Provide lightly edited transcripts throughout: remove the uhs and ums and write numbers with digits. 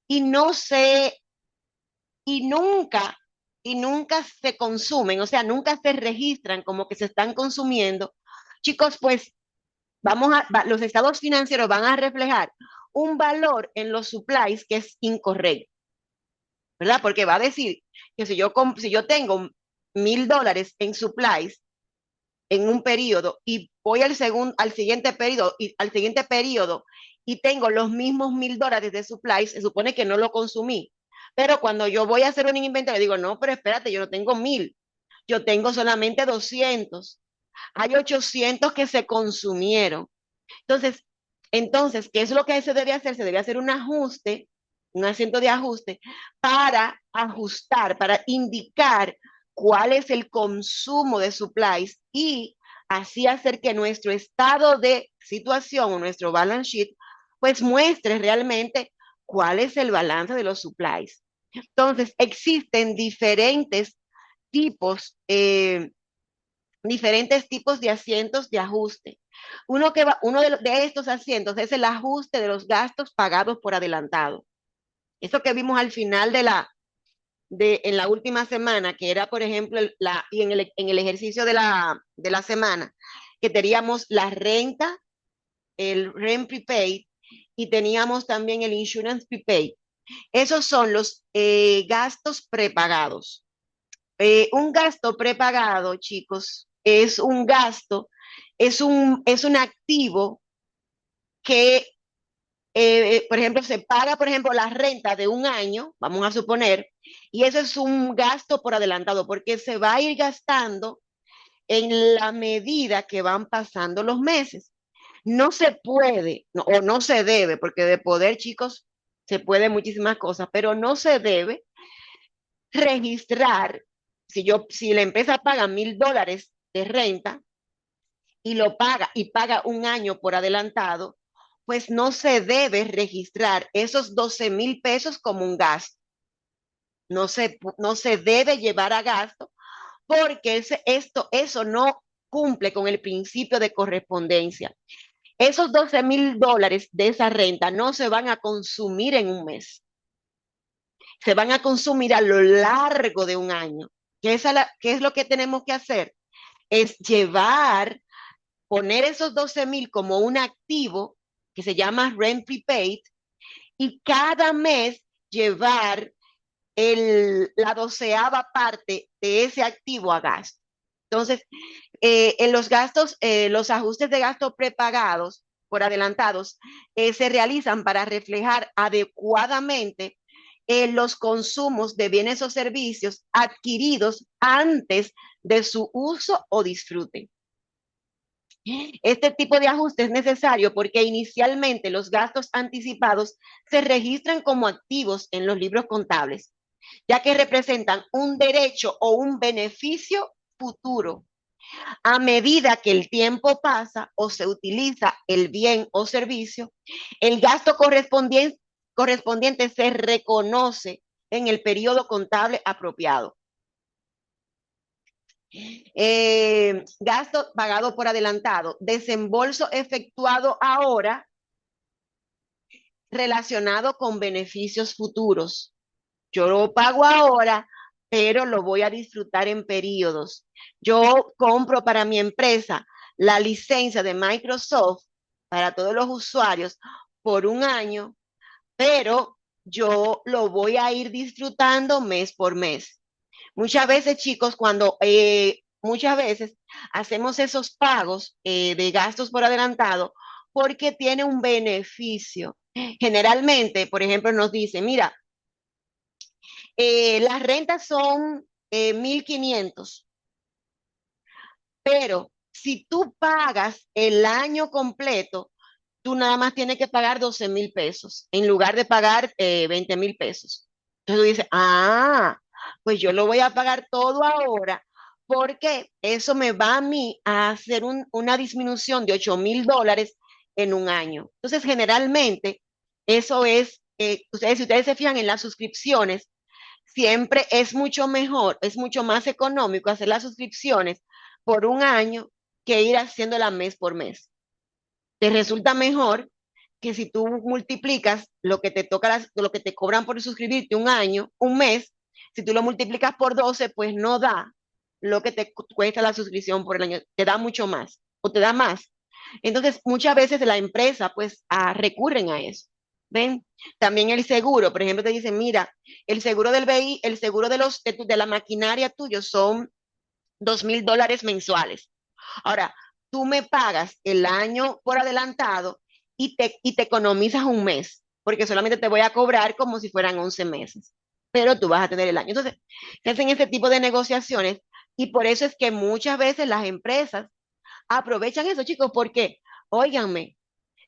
y no se, y nunca, y nunca se consumen, o sea, nunca se registran como que se están consumiendo, chicos, pues los estados financieros van a reflejar un valor en los supplies que es incorrecto, ¿verdad? Porque va a decir que si yo tengo $1,000 en supplies en un periodo y voy al siguiente periodo y tengo los mismos $1,000 de supplies, se supone que no lo consumí. Pero cuando yo voy a hacer un inventario, digo, no, pero espérate, yo no tengo 1,000, yo tengo solamente 200. Hay 800 que se consumieron. Entonces, ¿qué es lo que se debe hacer? Se debe hacer un ajuste, un asiento de ajuste para ajustar, para indicar cuál es el consumo de supplies y así hacer que nuestro estado de situación o nuestro balance sheet pues muestre realmente cuál es el balance de los supplies. Entonces, existen tipos eh, diferentes tipos de asientos de ajuste. Uno de estos asientos es el ajuste de los gastos pagados por adelantado. Eso que vimos al final en la última semana, que era, por ejemplo, y en el ejercicio de la semana, que teníamos la renta, el rent prepaid, y teníamos también el insurance prepaid. Esos son los gastos prepagados. Un gasto prepagado, chicos, es un activo que, por ejemplo, se paga, por ejemplo, la renta de un año, vamos a suponer, y eso es un gasto por adelantado, porque se va a ir gastando en la medida que van pasando los meses. No se puede, o no se debe, porque de poder, chicos, se puede muchísimas cosas, pero no se debe registrar, si la empresa paga $1,000 de renta y paga un año por adelantado, pues no se debe registrar esos 12,000 pesos como un gasto. No se debe llevar a gasto porque eso no cumple con el principio de correspondencia. Esos $12,000 de esa renta no se van a consumir en un mes, se van a consumir a lo largo de un año. ¿Qué es lo que tenemos que hacer? Es poner esos 12,000 como un activo que se llama rent prepaid y cada mes llevar la 12ª parte de ese activo a gasto. Entonces, en los gastos, los ajustes de gasto prepagados por adelantados se realizan para reflejar adecuadamente los consumos de bienes o servicios adquiridos antes de su uso o disfrute. Este tipo de ajuste es necesario porque inicialmente los gastos anticipados se registran como activos en los libros contables, ya que representan un derecho o un beneficio futuro. A medida que el tiempo pasa o se utiliza el bien o servicio, el gasto correspondiente se reconoce en el periodo contable apropiado. Gasto pagado por adelantado, desembolso efectuado ahora relacionado con beneficios futuros. Yo lo pago ahora, pero lo voy a disfrutar en periodos. Yo compro para mi empresa la licencia de Microsoft para todos los usuarios por un año, pero yo lo voy a ir disfrutando mes por mes. Muchas veces, chicos, muchas veces hacemos esos pagos de gastos por adelantado porque tiene un beneficio. Generalmente, por ejemplo, nos dice, mira, las rentas son 1,500, pero si tú pagas el año completo, tú nada más tienes que pagar 12,000 pesos en lugar de pagar 20,000 pesos. Entonces tú dices, pues yo lo voy a pagar todo ahora porque eso me va a mí a hacer una disminución de $8,000 en un año. Entonces, generalmente, eso es, si ustedes se fijan en las suscripciones, siempre es mucho mejor, es mucho más económico hacer las suscripciones por un año que ir haciéndola mes por mes. Te resulta mejor que si tú multiplicas lo que te toca, lo que te cobran por suscribirte un año, un mes, si tú lo multiplicas por 12 pues no da lo que te cuesta la suscripción por el año, te da mucho más o te da más. Entonces, muchas veces la empresa pues recurren a eso. ¿Ven? También el seguro, por ejemplo, te dicen, mira, el seguro del BI, el seguro de la maquinaria tuyo son $2,000 mensuales. Ahora, tú me pagas el año por adelantado y te economizas un mes, porque solamente te voy a cobrar como si fueran 11 meses, pero tú vas a tener el año. Entonces, se hacen este tipo de negociaciones y por eso es que muchas veces las empresas aprovechan eso, chicos, porque, óiganme,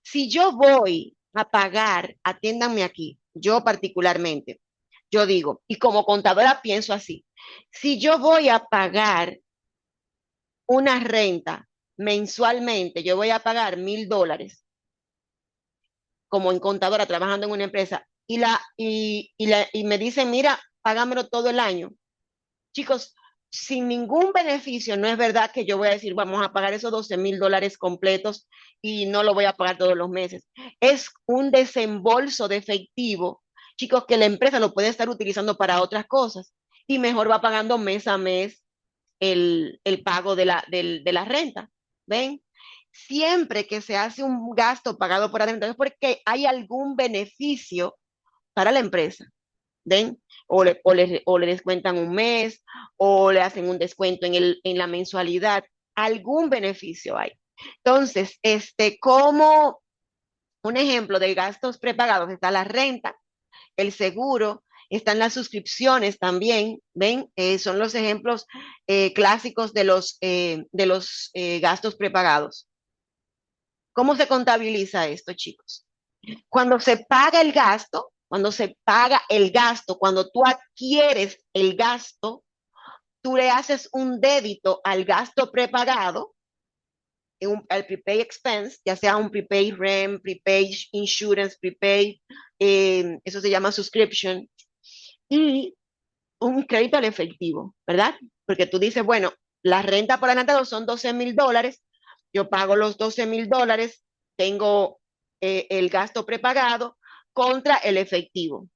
si yo voy a pagar, atiéndanme aquí, yo particularmente, yo digo, y como contadora pienso así, si yo voy a pagar una renta mensualmente, yo voy a pagar $1,000 como en contadora trabajando en una empresa y me dicen, mira, págamelo todo el año. Chicos, sin ningún beneficio, no es verdad que yo voy a decir, vamos a pagar esos $12,000 completos y no lo voy a pagar todos los meses. Es un desembolso de efectivo, chicos, que la empresa lo puede estar utilizando para otras cosas y mejor va pagando mes a mes el pago de la renta. ¿Ven? Siempre que se hace un gasto pagado por adelantado es porque hay algún beneficio para la empresa. ¿Ven? O le descuentan un mes, o le hacen un descuento en la mensualidad. Algún beneficio hay. Entonces, como un ejemplo de gastos prepagados está la renta, el seguro, están las suscripciones también, ¿ven? Son los ejemplos clásicos de los gastos prepagados. ¿Cómo se contabiliza esto, chicos? Cuando se paga el gasto, cuando tú adquieres el gasto, tú le haces un débito al gasto prepagado, al prepaid expense, ya sea un prepaid rent, prepaid insurance, prepaid, eso se llama subscription, y un crédito al efectivo, ¿verdad? Porque tú dices, bueno, la renta por adelantado son $12,000, yo pago los $12,000, tengo el gasto prepagado contra el efectivo.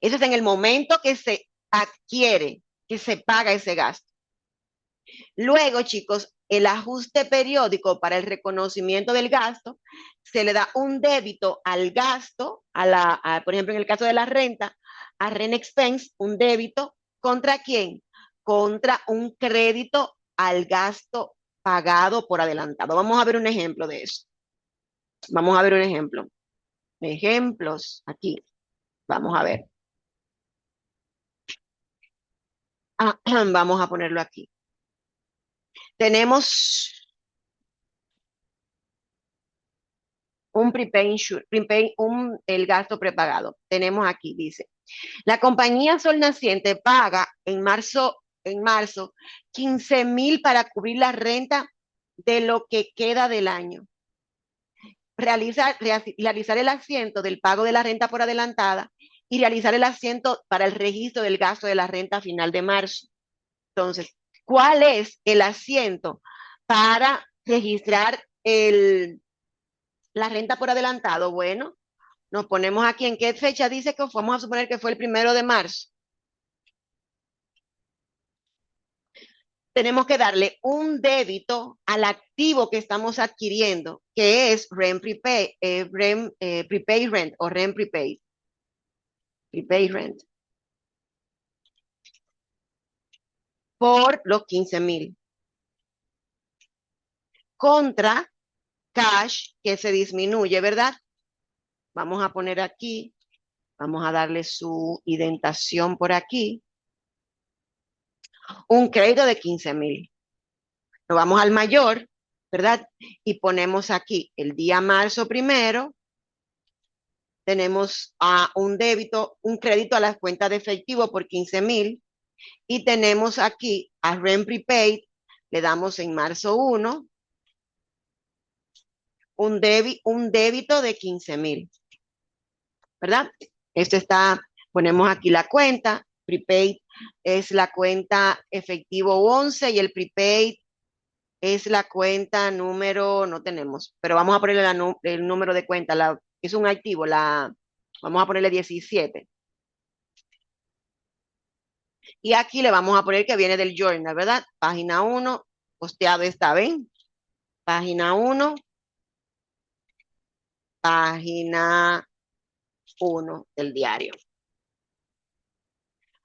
Eso es en el momento que se adquiere, que se paga ese gasto. Luego, chicos, el ajuste periódico para el reconocimiento del gasto, se le da un débito al gasto, por ejemplo, en el caso de la renta, a rent expense, un débito, ¿contra quién? Contra un crédito al gasto pagado por adelantado. Vamos a ver un ejemplo de eso. Vamos a ver un ejemplo. Ejemplos aquí. Vamos a ver. Vamos a ponerlo aquí. Tenemos un el gasto prepagado. Tenemos aquí, dice, la compañía Sol Naciente paga en marzo 15,000 para cubrir la renta de lo que queda del año. Realizar el asiento del pago de la renta por adelantada y realizar el asiento para el registro del gasto de la renta a final de marzo. Entonces, ¿cuál es el asiento para registrar la renta por adelantado? Bueno, nos ponemos aquí en qué fecha dice que vamos a suponer que fue el 1 de marzo. Tenemos que darle un débito al activo que estamos adquiriendo, que es rent prepaid, prepaid rent o rent prepaid. Prepaid rent. Por los 15,000. Contra cash que se disminuye, ¿verdad? Vamos a poner aquí, vamos a darle su indentación por aquí. Un crédito de 15,000. Nos vamos al mayor, ¿verdad? Y ponemos aquí el día marzo 1, tenemos un crédito a la cuenta de efectivo por 15,000 y tenemos aquí a rent prepaid, le damos en marzo 1 un débito de 15,000, ¿verdad? Ponemos aquí la cuenta, prepaid es la cuenta efectivo 11 y el prepaid es la cuenta número, no tenemos, pero vamos a ponerle el número de cuenta, es un activo, vamos a ponerle 17. Y aquí le vamos a poner que viene del journal, ¿verdad? Página 1, posteado está, ¿ven? Página 1, página 1 del diario.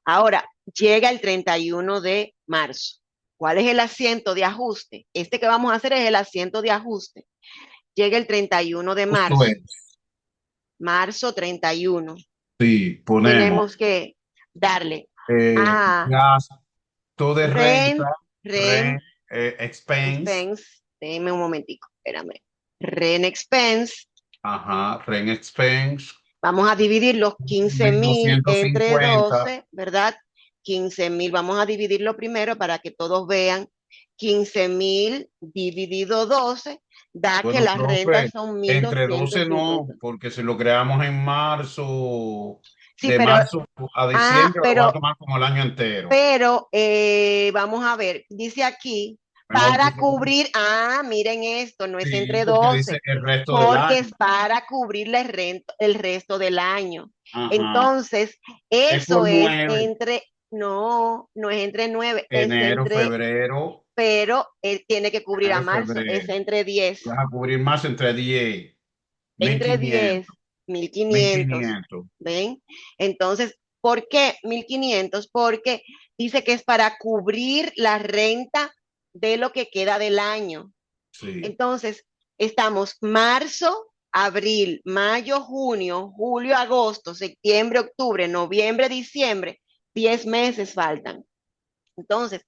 Ahora, llega el 31 de marzo. ¿Cuál es el asiento de ajuste? Este que vamos a hacer es el asiento de ajuste. Llega el 31 de Justo marzo. es. Marzo 31. Sí, ponemos Tenemos que darle a gasto de renta, rent, rent, rent, expense, expense. Déjeme un momentico, espérame. Rent expense. ajá, rent expense, Vamos a dividir los 15,000 entre 1.250. 12, ¿verdad? 15,000, vamos a dividirlo primero para que todos vean. 15,000 dividido 12 da que Bueno, las rentas profe, son mil entre doscientos 12 no, cincuenta. porque si lo creamos en marzo, Sí, de pero, marzo a diciembre lo va a pero, tomar como el año entero. pero, vamos a ver, dice aquí, Mejor para puse, cubrir, miren esto, no es sí, entre porque dice 12, el resto del porque año. es para cubrir el resto del año. Ajá, Entonces, es por eso es 9, entre, no, no es entre 9, es enero, entre, febrero, pero él tiene que cubrir a enero, marzo, es febrero. entre 10, Vas a cubrir más entre 10, mil entre 10, quinientos, mil 1,500, quinientos. ¿ven? Entonces, ¿por qué 1,500? Porque dice que es para cubrir la renta de lo que queda del año. Sí, Entonces, estamos marzo, abril, mayo, junio, julio, agosto, septiembre, octubre, noviembre, diciembre, 10 meses faltan. Entonces,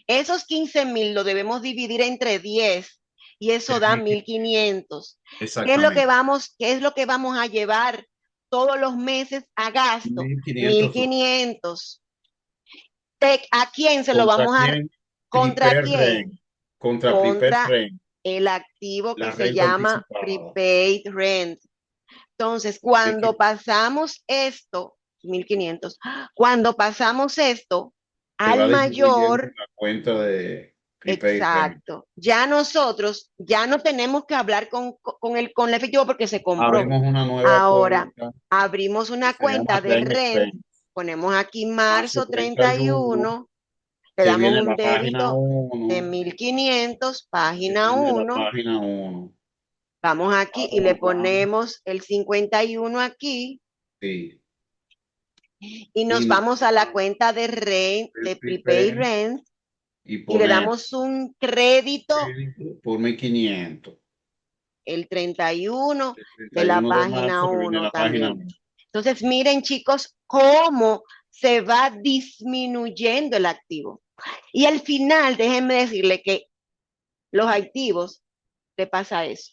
esos 15,000 lo debemos dividir entre 10 y eso es da 1500, 1,500. exactamente. Qué es lo que vamos a llevar todos los meses a gasto? 1500. 1,500. ¿A quién se lo ¿Contra vamos a... quién? ¿Contra Prepaid quién? Rent. Contra Prepaid Contra Rent. el activo que La se renta llama anticipada. prepaid rent. Entonces, Así que cuando pasamos esto, 1,500, cuando pasamos esto se al va disminuyendo mayor, la cuenta de Prepaid Rent. exacto, ya nosotros ya no tenemos que hablar con el efectivo porque se compró. Abrimos una nueva Ahora, cuenta abrimos que una se llama cuenta de Rent rent, Expense. ponemos aquí Marzo marzo 31, 31, le que damos viene un la página débito de 1, 1,500, que página viene la 1. página 1. Vamos aquí y le Vamos, vamos. ponemos el 51 aquí Sí. y Y nos nos vamos a la cuenta de rent, el de prepaid prepaid rent y y le ponemos damos un crédito crédito por 1.500. el 31 El de treinta y la uno de página marzo que viene 1 la página también. 1. Entonces, miren chicos, cómo se va disminuyendo el activo. Y al final, déjenme decirle que los activos, te pasa eso.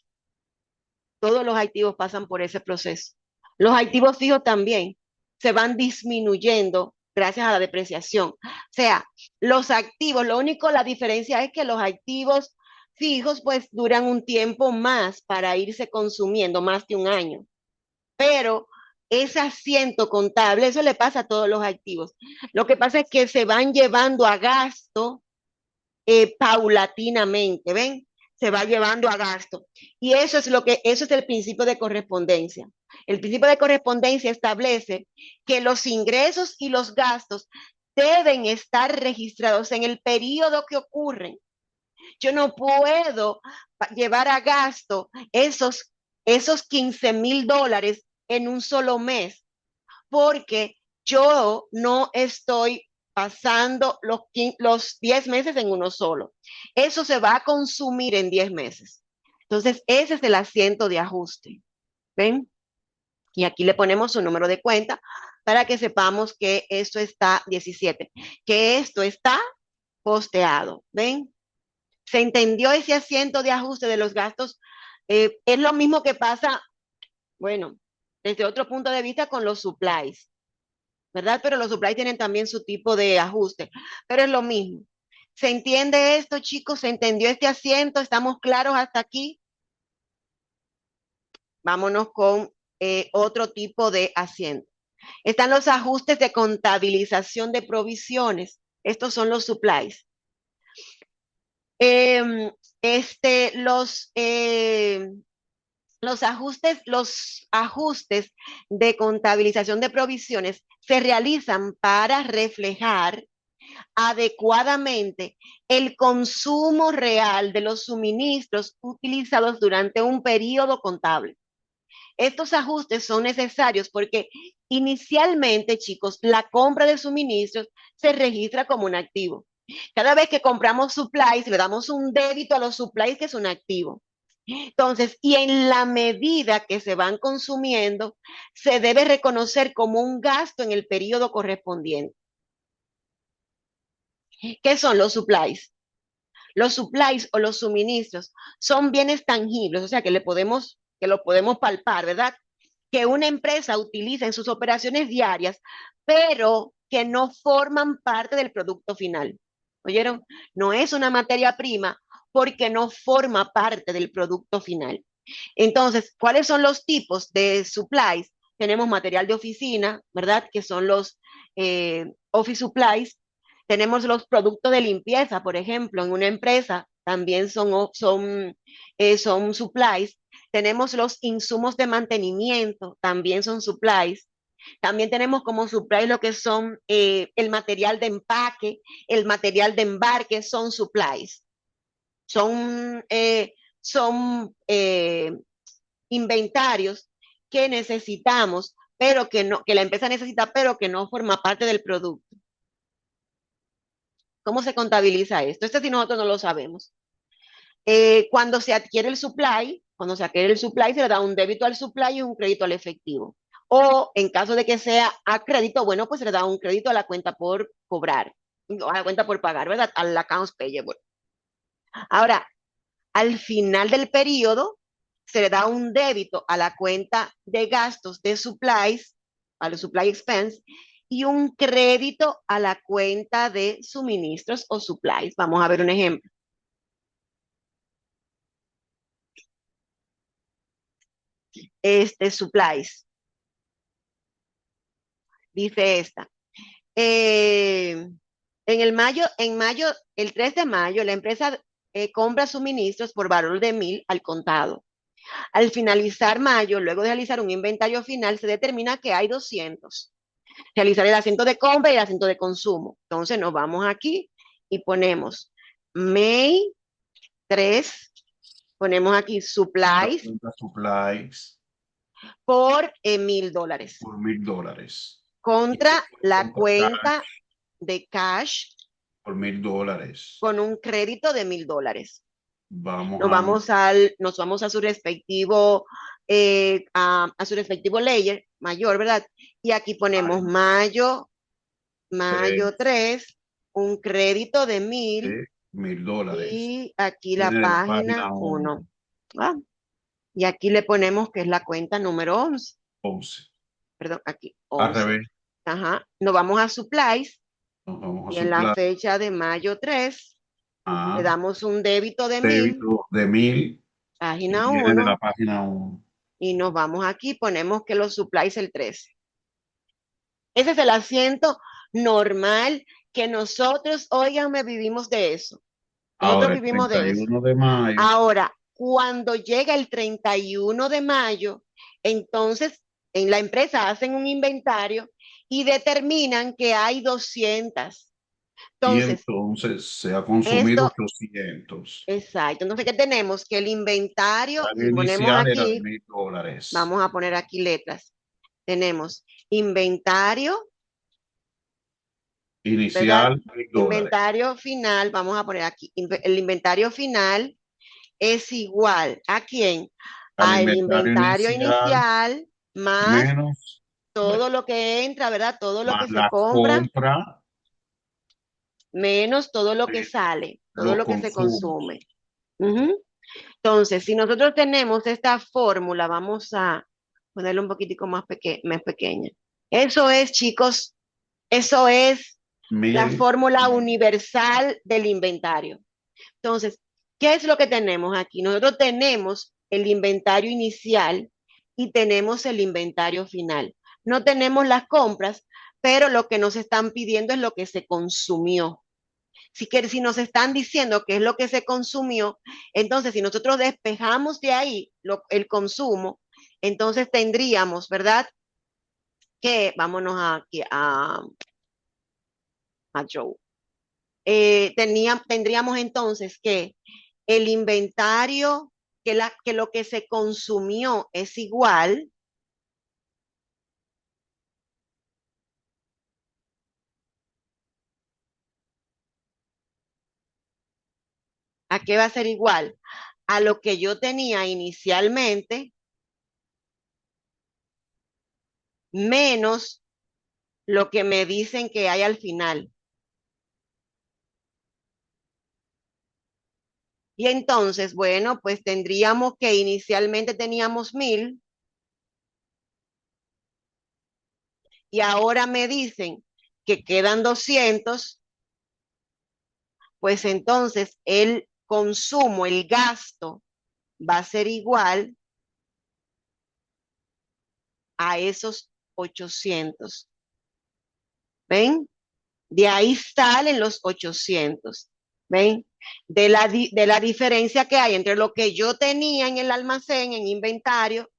Todos los activos pasan por ese proceso. Los activos fijos también se van disminuyendo gracias a la depreciación. O sea, los activos, lo único, la diferencia es que los activos fijos pues duran un tiempo más para irse consumiendo, más de un año. Pero ese asiento contable, eso le pasa a todos los activos. Lo que pasa es que se van llevando a gasto paulatinamente, ¿ven? Se va llevando a gasto. Y eso es el principio de correspondencia. El principio de correspondencia establece que los ingresos y los gastos deben estar registrados en el periodo que ocurren. Yo no puedo llevar a gasto esos 15,000 dólares en un solo mes, porque yo no estoy pasando los 10 meses en uno solo. Eso se va a consumir en 10 meses. Entonces, ese es el asiento de ajuste. ¿Ven? Y aquí le ponemos su número de cuenta para que sepamos que esto está 17, que esto está posteado. ¿Ven? ¿Se entendió ese asiento de ajuste de los gastos? Es lo mismo que pasa, bueno, desde otro punto de vista con los supplies. ¿Verdad? Pero los supplies tienen también su tipo de ajuste, pero es lo mismo. ¿Se entiende esto, chicos? ¿Se entendió este asiento? ¿Estamos claros hasta aquí? Vámonos con otro tipo de asiento. Están los ajustes de contabilización de provisiones. Estos son los supplies. Em, este, los ajustes de contabilización de provisiones se realizan para reflejar adecuadamente el consumo real de los suministros utilizados durante un periodo contable. Estos ajustes son necesarios porque inicialmente, chicos, la compra de suministros se registra como un activo. Cada vez que compramos supplies, le damos un débito a los supplies que es un activo. Entonces, y en la medida que se van consumiendo, se debe reconocer como un gasto en el periodo correspondiente. ¿Qué son los supplies? Los supplies o los suministros son bienes tangibles, o sea, que lo podemos palpar, ¿verdad? Que una empresa utiliza en sus operaciones diarias, pero que no forman parte del producto final. ¿Oyeron? No es una materia prima porque no forma parte del producto final. Entonces, ¿cuáles son los tipos de supplies? Tenemos material de oficina, ¿verdad? Que son los office supplies. Tenemos los productos de limpieza, por ejemplo, en una empresa también son supplies. Tenemos los insumos de mantenimiento, también son supplies. También tenemos como supplies lo que son el material de empaque, el material de embarque, son supplies. Son, son inventarios que necesitamos, pero que no, que la empresa necesita, pero que no forma parte del producto. ¿Cómo se contabiliza esto? Esto si nosotros no lo sabemos. Cuando se adquiere el supply, se le da un débito al supply y un crédito al efectivo. O en caso de que sea a crédito, bueno, pues se le da un crédito a la cuenta por cobrar, a la cuenta por pagar, ¿verdad? Al accounts payable. Ahora, al final del periodo, se le da un débito a la cuenta de gastos de supplies, a los supply expense, y un crédito a la cuenta de suministros o supplies. Vamos a ver un ejemplo. Supplies, dice esta. Eh, en mayo, el 3 de mayo, la empresa compra suministros por valor de 1,000 al contado. Al finalizar mayo, luego de realizar un inventario final, se determina que hay 200. Realizar el asiento de compra y el asiento de consumo. Entonces nos vamos aquí y ponemos May 3, ponemos aquí La supplies cuenta supplies por $1,000 por $1,000. Y contra la la cuenta cuenta cash de cash por $1,000. con un crédito de $1,000. Vamos Nos a vamos nos vamos a su respectivo layer mayor, ¿verdad? Y aquí ponemos meter mayo 3 3, un crédito de 1,000 de $1,000. y aquí la Viene de la página página 1. Ah, y aquí le ponemos que es la cuenta número 11. 11. Perdón, aquí Al 11. revés, Ajá. Nos vamos a supplies nos vamos a y en la suplir fecha de mayo 3 le a damos un débito de 1,000, débito de 1,000 y página viene de la 1, página 1. y nos vamos aquí, ponemos que los supplies el 13. Ese es el asiento normal que nosotros, óiganme, vivimos de eso. Nosotros Ahora el vivimos de eso. 31 de mayo, Ahora, cuando llega el 31 de mayo, entonces en la empresa hacen un inventario y determinan que hay 200. y Entonces, entonces se ha consumido esto, 800. exacto. Entonces, ¿qué tenemos? Que el inventario, El si ponemos inicial era de aquí, $1,000. vamos a poner aquí letras. Tenemos inventario, ¿verdad? Inicial, $1,000. Inventario final, vamos a poner aquí, el inventario final es igual ¿a quién? Al Al inventario inventario inicial inicial más menos, todo lo que entra, ¿verdad? Todo lo más que se la compra, compra menos todo lo que de sale, todo los lo que se consumos. consume. Ujú. Entonces, si nosotros tenemos esta fórmula, vamos a ponerla un poquitico más pequeña. Eso es, chicos, eso es la Mil, fórmula universal del inventario. Entonces, ¿qué es lo que tenemos aquí? Nosotros tenemos el inventario inicial y tenemos el inventario final. No tenemos las compras, pero lo que nos están pidiendo es lo que se consumió. Si nos están diciendo qué es lo que se consumió, entonces si nosotros despejamos de ahí el consumo, entonces tendríamos, ¿verdad? Que, vámonos aquí a Joe. Tendríamos entonces que el inventario, que lo que se consumió es igual ¿a qué va a ser igual? A lo que yo tenía inicialmente menos lo que me dicen que hay al final. Y entonces, bueno, pues tendríamos que inicialmente teníamos 1000 y ahora me dicen que quedan 200, pues entonces el consumo, el gasto va a ser igual a esos 800. ¿Ven? De ahí salen los 800. ¿Ven? De la diferencia que hay entre lo que yo tenía en el almacén, en inventario,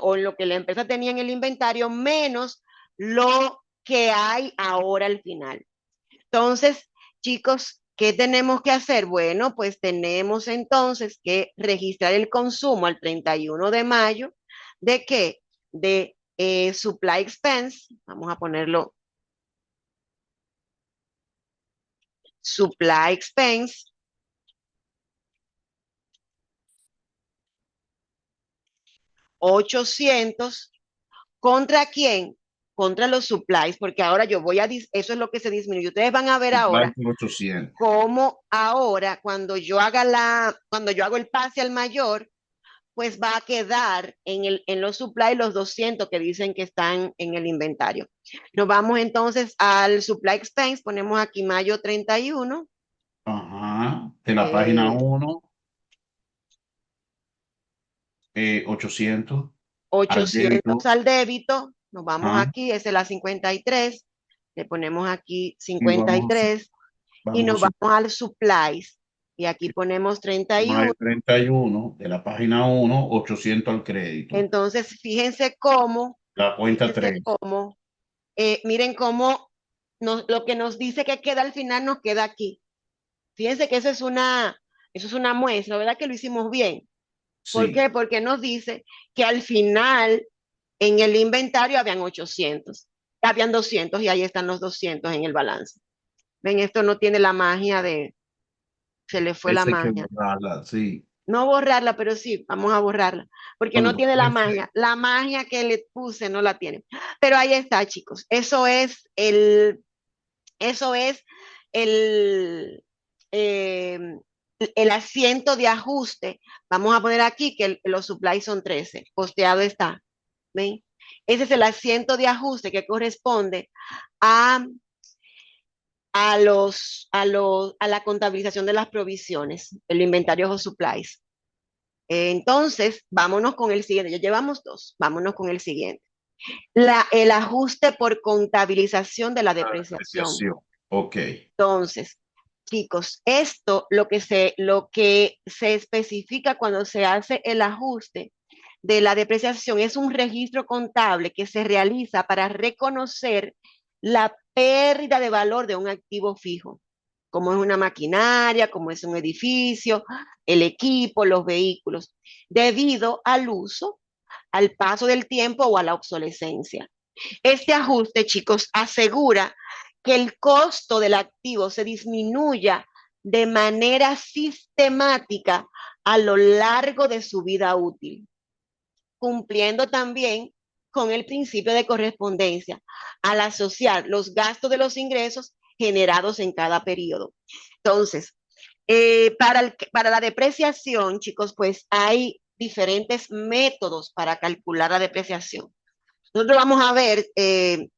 o lo que la empresa tenía en el inventario, menos lo que hay ahora al final. Entonces, chicos, ¿qué tenemos que hacer? Bueno, pues tenemos entonces que registrar el consumo al 31 de mayo. ¿De qué? De supply expense. Vamos a ponerlo supply expense 800. ¿Contra quién? Contra los supplies, porque ahora yo voy a, eso es lo que se disminuye. Ustedes van a ver Supply ahora por 800. cómo ahora, cuando yo hago el pase al mayor, pues va a quedar en los supplies los 200 que dicen que están en el inventario. Nos vamos entonces al supply expense, ponemos aquí mayo 31. Ajá. De la página eh, 1, 800 al 800 débito. al débito, nos vamos Ajá. aquí, esa es la 53, le ponemos aquí Y 53 y vamos nos a vamos al supplies y aquí ponemos 31. mayo 31 de la página 1, 800 al crédito. Entonces, La cuenta fíjense 3. cómo, miren cómo lo que nos dice que queda al final nos queda aquí. Fíjense que eso es una muestra, ¿verdad? Que lo hicimos bien. ¿Por Sí. qué? Porque nos dice que al final en el inventario habían 800, habían 200 y ahí están los 200 en el balance. Ven, esto no tiene la magia se le fue la Esa hay que magia. borrarla, sí. No borrarla, pero sí, vamos a borrarla, porque no Bueno, tiene la ese, magia. La magia que le puse no la tiene. Pero ahí está, chicos. Eso es el, eh, el asiento de ajuste. Vamos a poner aquí que los supplies son 13. Posteado está. ¿Ven? Ese es el asiento de ajuste que corresponde a, a la contabilización de las provisiones, el inventario o supplies. Entonces, vámonos con el siguiente. Ya llevamos dos. Vámonos con el siguiente. El ajuste por contabilización de la la depreciación. depreciación. Ok. Entonces, chicos, esto lo que se especifica cuando se hace el ajuste de la depreciación es un registro contable que se realiza para reconocer la pérdida de valor de un activo fijo, como es una maquinaria, como es un edificio, el equipo, los vehículos, debido al uso, al paso del tiempo o a la obsolescencia. Este ajuste, chicos, asegura que el costo del activo se disminuya de manera sistemática a lo largo de su vida útil, cumpliendo también con el principio de correspondencia al asociar los gastos de los ingresos generados en cada periodo. Entonces, para la depreciación, chicos, pues hay diferentes métodos para calcular la depreciación. Nosotros vamos a ver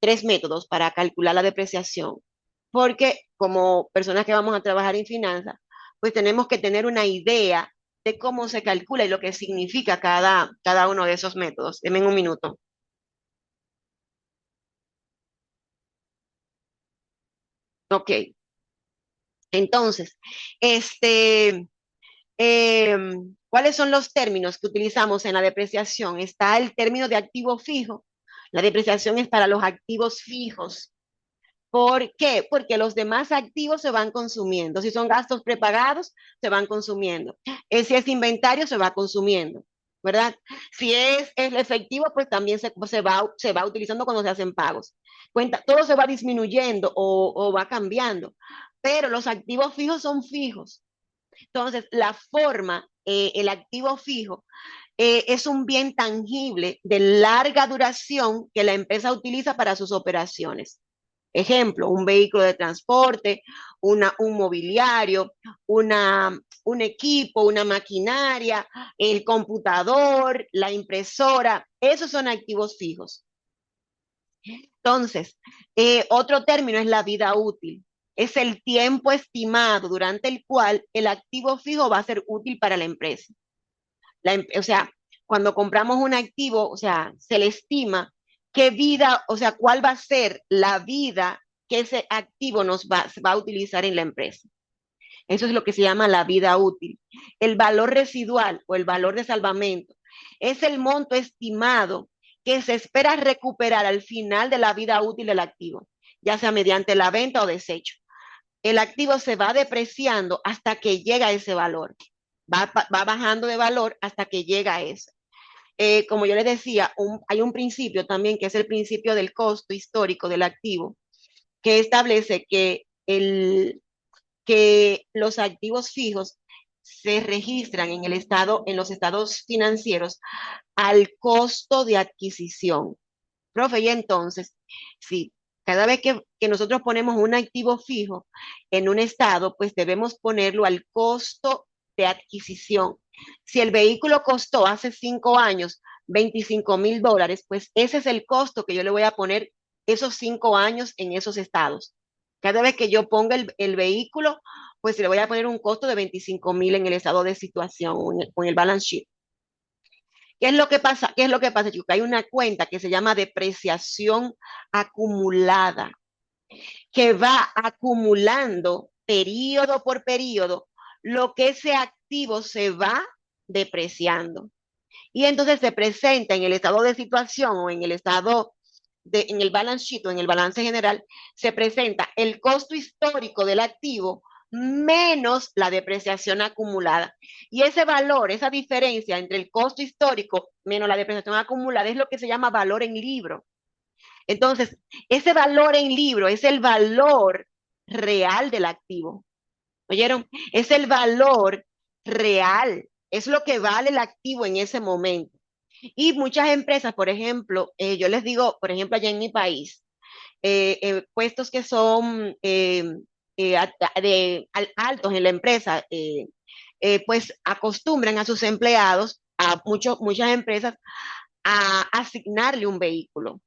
tres métodos para calcular la depreciación, porque como personas que vamos a trabajar en finanzas, pues tenemos que tener una idea de cómo se calcula y lo que significa cada uno de esos métodos. Denme un minuto. Ok. Entonces, este, ¿cuáles son los términos que utilizamos en la depreciación? Está el término de activo fijo. La depreciación es para los activos fijos. ¿Por qué? Porque los demás activos se van consumiendo. Si son gastos prepagados, se van consumiendo. Si es inventario, se va consumiendo, ¿verdad? Si es el efectivo, pues también se va utilizando cuando se hacen pagos. Cuenta, todo se va disminuyendo o va cambiando, pero los activos fijos son fijos. Entonces, la forma, el activo fijo, es un bien tangible de larga duración que la empresa utiliza para sus operaciones. Ejemplo, un vehículo de transporte, un mobiliario, un equipo, una maquinaria, el computador, la impresora, esos son activos fijos. Entonces, otro término es la vida útil. Es el tiempo estimado durante el cual el activo fijo va a ser útil para la empresa. O sea, cuando compramos un activo, o sea, se le estima qué vida, o sea, cuál va a ser la vida que ese activo va a utilizar en la empresa. Eso es lo que se llama la vida útil. El valor residual o el valor de salvamento es el monto estimado que se espera recuperar al final de la vida útil del activo, ya sea mediante la venta o desecho. El activo se va depreciando hasta que llega a ese valor. Va bajando de valor hasta que llega a eso. Como yo les decía, hay un principio también que es el principio del costo histórico del activo, que establece que los activos fijos se registran en el estado, en los estados financieros al costo de adquisición. Profe, y entonces, sí, cada vez que nosotros ponemos un activo fijo en un estado, pues debemos ponerlo al costo de adquisición. Si el vehículo costó hace 5 años $25,000, pues ese es el costo que yo le voy a poner esos 5 años en esos estados. Cada vez que yo ponga el vehículo, pues le voy a poner un costo de 25,000 en el estado de situación o en el balance sheet. ¿Qué es lo que pasa? ¿Qué es lo que pasa, chicos? Hay una cuenta que se llama depreciación acumulada, que va acumulando periodo por periodo lo que ese activo se va depreciando. Y entonces se presenta en el estado de situación o en el estado en el balance sheet o en el balance general, se presenta el costo histórico del activo menos la depreciación acumulada. Y ese valor, esa diferencia entre el costo histórico menos la depreciación acumulada es lo que se llama valor en libro. Entonces, ese valor en libro es el valor real del activo. ¿Oyeron? Es el valor real, es lo que vale el activo en ese momento. Y muchas empresas, por ejemplo, yo les digo, por ejemplo, allá en mi país, puestos que son altos en la empresa, pues acostumbran a sus empleados, muchas empresas, a asignarle un vehículo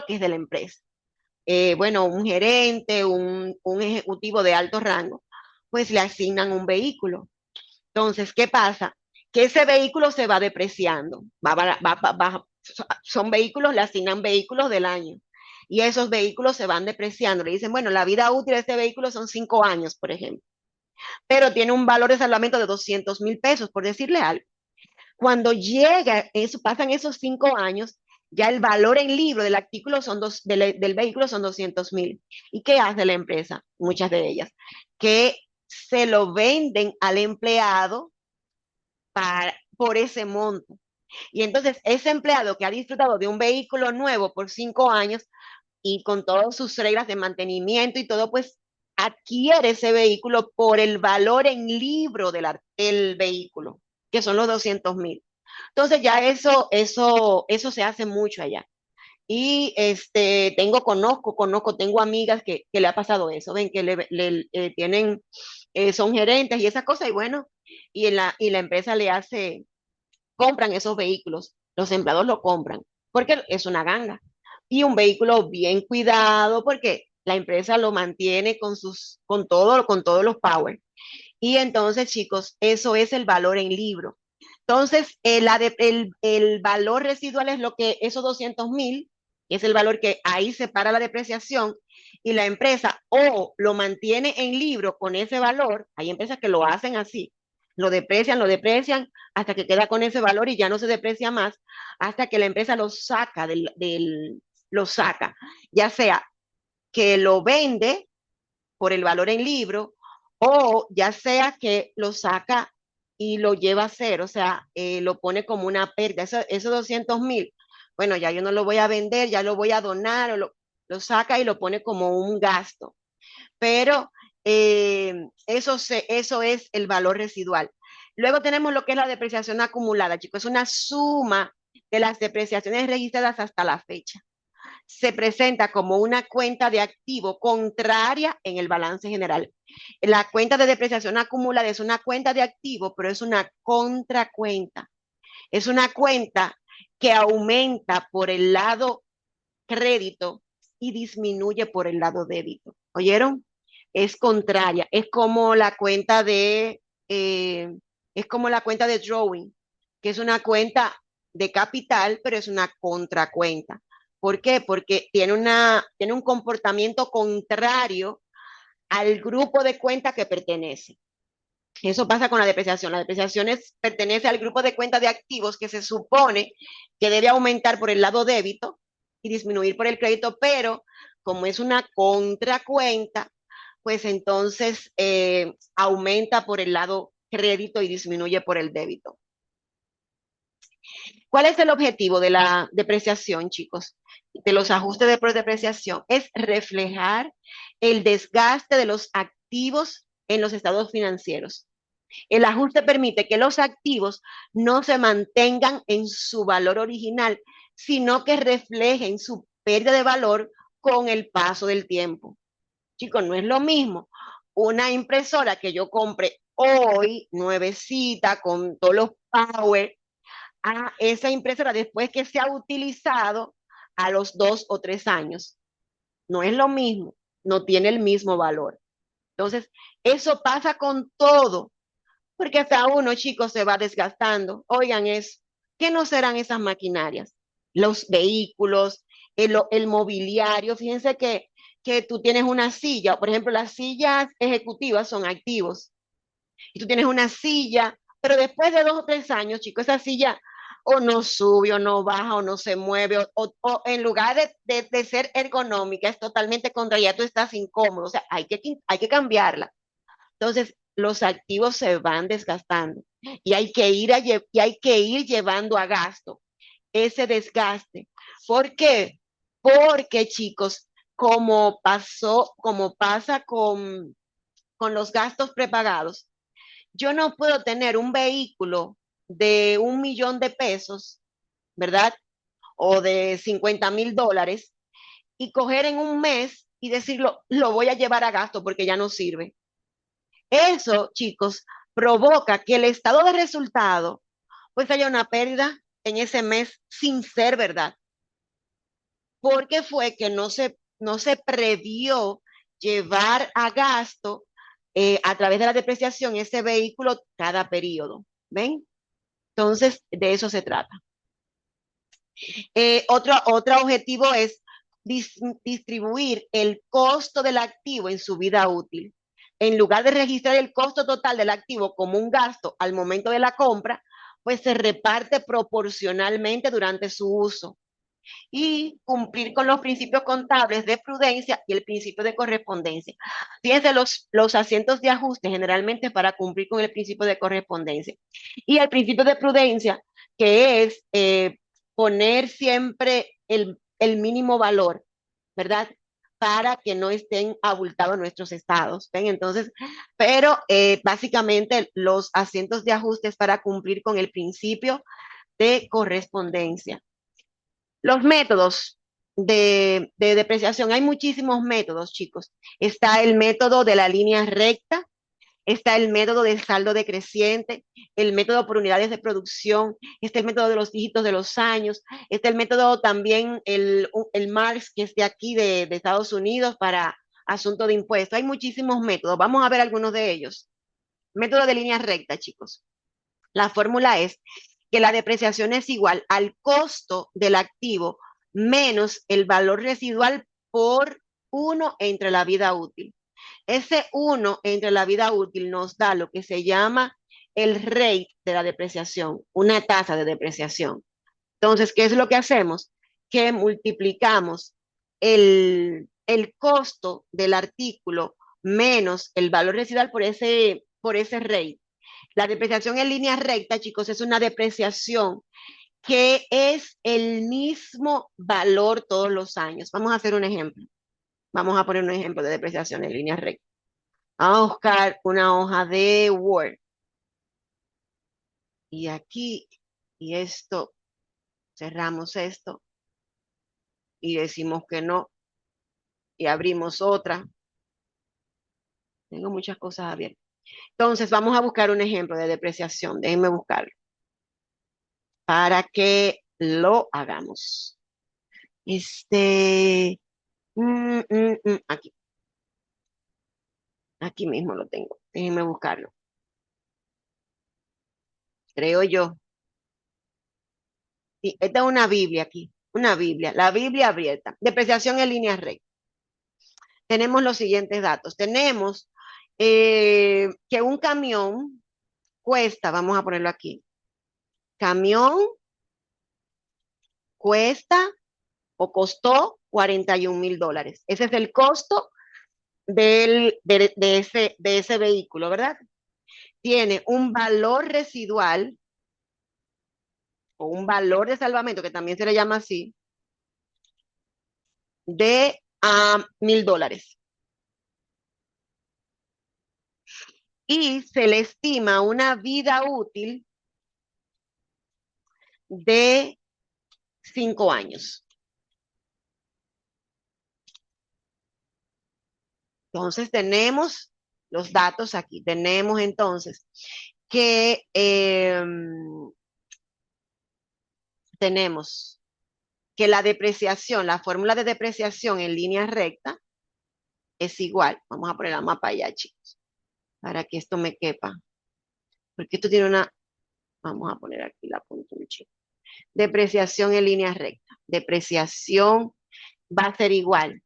que es de la empresa. Bueno, un gerente, un ejecutivo de alto rango, pues le asignan un vehículo. Entonces, ¿qué pasa? Que ese vehículo se va depreciando. Son vehículos, le asignan vehículos del año. Y esos vehículos se van depreciando. Le dicen, bueno, la vida útil de este vehículo son 5 años, por ejemplo. Pero tiene un valor de salvamento de 200,000 pesos, por decirle algo. Cuando llega, pasan esos 5 años, ya el valor en libro del artículo del vehículo son 200,000. ¿Y qué hace la empresa? Muchas de ellas, que se lo venden al empleado por ese monto. Y entonces ese empleado que ha disfrutado de un vehículo nuevo por 5 años y con todas sus reglas de mantenimiento y todo, pues adquiere ese vehículo por el valor en libro del vehículo, que son los 200,000. Entonces ya eso se hace mucho allá. Y tengo amigas que le ha pasado eso, ven que tienen, son gerentes y esas cosas, y bueno, y la empresa compran esos vehículos, los empleados lo compran, porque es una ganga. Y un vehículo bien cuidado, porque la empresa lo mantiene con todos los power. Y entonces, chicos, eso es el valor en libro. Entonces, el valor residual es esos 200,000, es el valor que ahí separa la depreciación, y la empresa o lo mantiene en libro con ese valor. Hay empresas que lo hacen así, lo deprecian hasta que queda con ese valor y ya no se deprecia más, hasta que la empresa lo saca lo saca, ya sea que lo vende por el valor en libro, o ya sea que lo saca y lo lleva a cero, o sea, lo pone como una pérdida. Esos 200.000, bueno, ya yo no lo voy a vender, ya lo voy a donar, lo saca y lo pone como un gasto. Pero eso es el valor residual. Luego tenemos lo que es la depreciación acumulada, chicos, es una suma de las depreciaciones registradas hasta la fecha. Se presenta como una cuenta de activo contraria en el balance general. La cuenta de depreciación acumulada es una cuenta de activo, pero es una contracuenta. Es una cuenta que aumenta por el lado crédito y disminuye por el lado débito. ¿Oyeron? Es contraria. Eh, es como la cuenta de drawing, que es una cuenta de capital, pero es una contracuenta. ¿Por qué? Porque tiene un comportamiento contrario al grupo de cuenta que pertenece. Eso pasa con la depreciación. La depreciación pertenece al grupo de cuenta de activos que se supone que debe aumentar por el lado débito y disminuir por el crédito, pero como es una contracuenta, pues entonces aumenta por el lado crédito y disminuye por el débito. ¿Cuál es el objetivo de la depreciación, chicos? De los ajustes de depreciación es reflejar el desgaste de los activos en los estados financieros. El ajuste permite que los activos no se mantengan en su valor original, sino que reflejen su pérdida de valor con el paso del tiempo. Chicos, no es lo mismo una impresora que yo compre hoy, nuevecita, con todos los power, a esa impresora después que se ha utilizado a los 2 o 3 años. No es lo mismo, no tiene el mismo valor. Entonces, eso pasa con todo, porque hasta uno, chicos, se va desgastando. Oigan eso, ¿qué no serán esas maquinarias? Los vehículos, el mobiliario. Fíjense que tú tienes una silla, por ejemplo, las sillas ejecutivas son activos, y tú tienes una silla, pero después de 2 o 3 años, chicos, esa silla o no sube, o no baja, o no se mueve, o en lugar de ser ergonómica, es totalmente contraria, tú estás incómodo, o sea, hay que cambiarla. Entonces, los activos se van desgastando y hay que ir llevando a gasto ese desgaste. ¿Por qué? Porque, chicos, como pasa con los gastos prepagados, yo no puedo tener un vehículo de 1 millón de pesos, ¿verdad? O de 50.000 dólares y coger en un mes y decirlo, lo voy a llevar a gasto porque ya no sirve. Eso, chicos, provoca que el estado de resultado pues haya una pérdida en ese mes sin ser verdad, porque fue que no se previó llevar a gasto a través de la depreciación ese vehículo cada periodo. ¿Ven? Entonces, de eso se trata. Otro objetivo es distribuir el costo del activo en su vida útil. En lugar de registrar el costo total del activo como un gasto al momento de la compra, pues se reparte proporcionalmente durante su uso y cumplir con los principios contables de prudencia y el principio de correspondencia. Fíjense los asientos de ajuste generalmente para cumplir con el principio de correspondencia. Y el principio de prudencia, que es poner siempre el mínimo valor, ¿verdad? Para que no estén abultados nuestros estados. ¿Ven? Entonces, pero básicamente los asientos de ajustes para cumplir con el principio de correspondencia. Los métodos de depreciación, hay muchísimos métodos, chicos. Está el método de la línea recta, está el método del saldo decreciente, el método por unidades de producción, está el método de los dígitos de los años, está el método también, el Marx, que es de aquí, de Estados Unidos, para asunto de impuestos. Hay muchísimos métodos. Vamos a ver algunos de ellos. Método de línea recta, chicos. La fórmula es que la depreciación es igual al costo del activo menos el valor residual por 1 entre la vida útil. Ese 1 entre la vida útil nos da lo que se llama el rate de la depreciación, una tasa de depreciación. Entonces, ¿qué es lo que hacemos? Que multiplicamos el costo del artículo menos el valor residual por ese rate. La depreciación en línea recta, chicos, es una depreciación que es el mismo valor todos los años. Vamos a hacer un ejemplo. Vamos a poner un ejemplo de depreciación en línea recta. Vamos a buscar una hoja de Word. Y aquí, y esto, cerramos esto y decimos que no, y abrimos otra. Tengo muchas cosas abiertas. Entonces, vamos a buscar un ejemplo de depreciación. Déjenme buscarlo para que lo hagamos. Aquí, aquí mismo lo tengo. Déjenme buscarlo. Creo yo. Sí, esta es una Biblia aquí, una Biblia, la Biblia abierta. Depreciación en línea recta. Tenemos los siguientes datos. Tenemos que un camión cuesta, vamos a ponerlo aquí, camión cuesta o costó $41,000. Ese es el costo de ese vehículo, ¿verdad? Tiene un valor residual o un valor de salvamento, que también se le llama así, de $1,000. Y se le estima una vida útil de 5 años. Entonces tenemos los datos aquí. Tenemos entonces que tenemos que la depreciación, la fórmula de depreciación en línea recta es igual. Vamos a poner la mapa allá, chicos, para que esto me quepa. Porque esto tiene una, vamos a poner aquí la puntuación. Depreciación en línea recta. Depreciación va a ser igual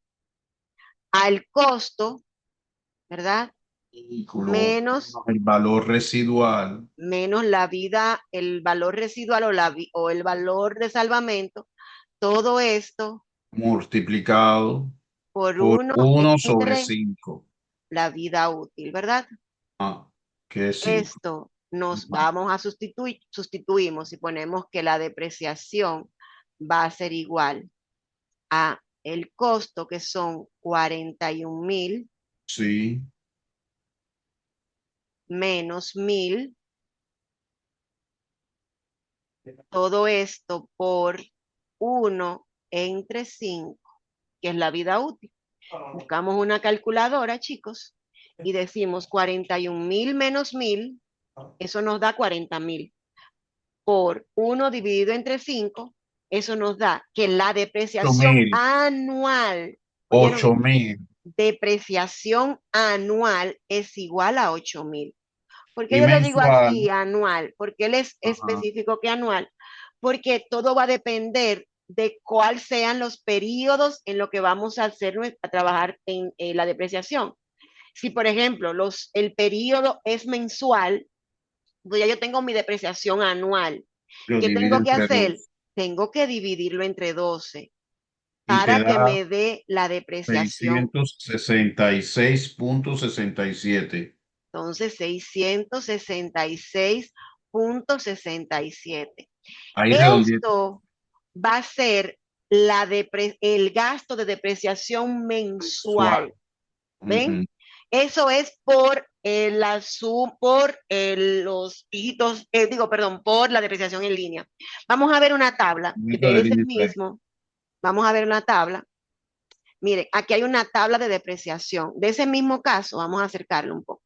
al costo, ¿verdad? Vehículo Menos, el valor residual menos la vida, el valor residual o el valor de salvamento, todo esto multiplicado por por 1 uno sobre entre 5. la vida útil, ¿verdad? Ah, que es 5. Esto nos vamos a sustituimos y ponemos que la depreciación va a ser igual a el costo, que son 41,000 Sí, menos 1,000, todo esto por 1 entre 5, que es la vida útil. Buscamos una calculadora, chicos, y decimos 41,000 menos 1,000, eso nos da 40,000. Por 1 dividido entre 5, eso nos da que la ocho depreciación mil, anual, ¿oyeron? 8,000. Depreciación anual es igual a 8,000. ¿Por qué Y yo lo digo mensual, así, anual? Porque él es ajá, específico que anual. Porque todo va a depender de cuáles sean los periodos en los que vamos a hacer, a trabajar en la depreciación. Si, por ejemplo, el periodo es mensual, pues ya yo tengo mi depreciación anual. lo ¿Qué divide tengo que entre hacer? 2 Tengo que dividirlo entre 12 y te para que da me dé la depreciación. 666,67. Entonces, 666,67. Ahí redondeé Esto va a ser el gasto de depreciación mensual. mensual. ¿Ven? Ujú. Eso es los dígitos, digo, perdón, por la depreciación en línea. Vamos a ver una tabla Meta de de ese línea recta. mismo. Vamos a ver una tabla. Miren, aquí hay una tabla de depreciación. De ese mismo caso, vamos a acercarlo un poco.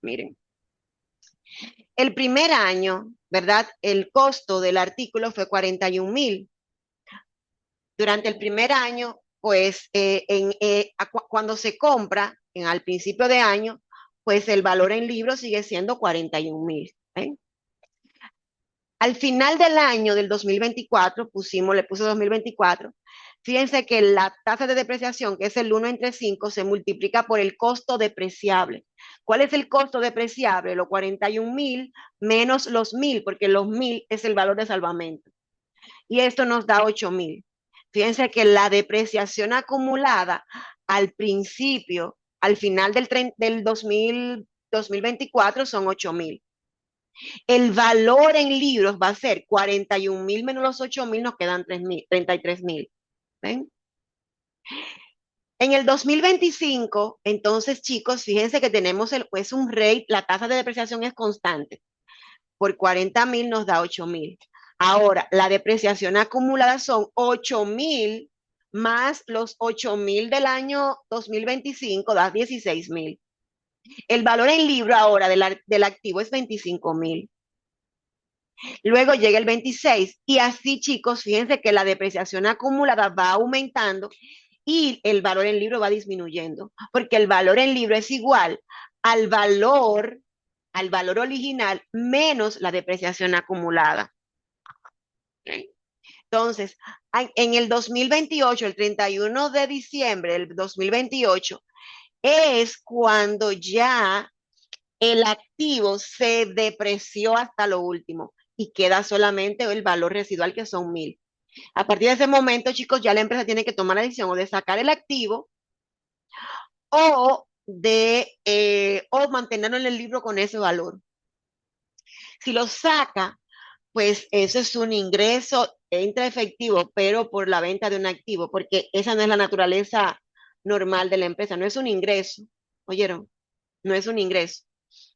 Miren, el primer año, ¿verdad? El costo del artículo fue 41,000. Durante el primer año, pues cuando se compra al principio de año, pues el valor en libros sigue siendo 41,000. ¿Eh? Al final del año del 2024, le puse 2024, fíjense que la tasa de depreciación, que es el 1/5, se multiplica por el costo depreciable. ¿Cuál es el costo depreciable? Los 41.000 menos los 1.000, porque los 1.000 es el valor de salvamento. Y esto nos da 8.000. Fíjense que la depreciación acumulada al principio, al final del 2024 son 8.000. El valor en libros va a ser 41.000 menos los 8.000, nos quedan 33.000. ¿Ven? En el 2025, entonces, chicos, fíjense que tenemos es un rate, la tasa de depreciación es constante. Por 40.000 nos da 8.000. Ahora, la depreciación acumulada son 8.000 más los 8.000 del año 2025, da 16.000. El valor en libro ahora del activo es 25.000. Luego llega el 26 y así, chicos, fíjense que la depreciación acumulada va aumentando y el valor en libro va disminuyendo, porque el valor en libro es igual al valor, al valor original menos la depreciación acumulada. ¿Okay? Entonces, en el 2028, el 31 de diciembre del 2028, es cuando ya el activo se depreció hasta lo último y queda solamente el valor residual, que son 1.000. A partir de ese momento, chicos, ya la empresa tiene que tomar la decisión o de sacar el activo o mantenerlo en el libro con ese valor. Si lo saca, pues eso es un ingreso, entra efectivo, pero por la venta de un activo, porque esa no es la naturaleza normal de la empresa, no es un ingreso, ¿oyeron? No es un ingreso,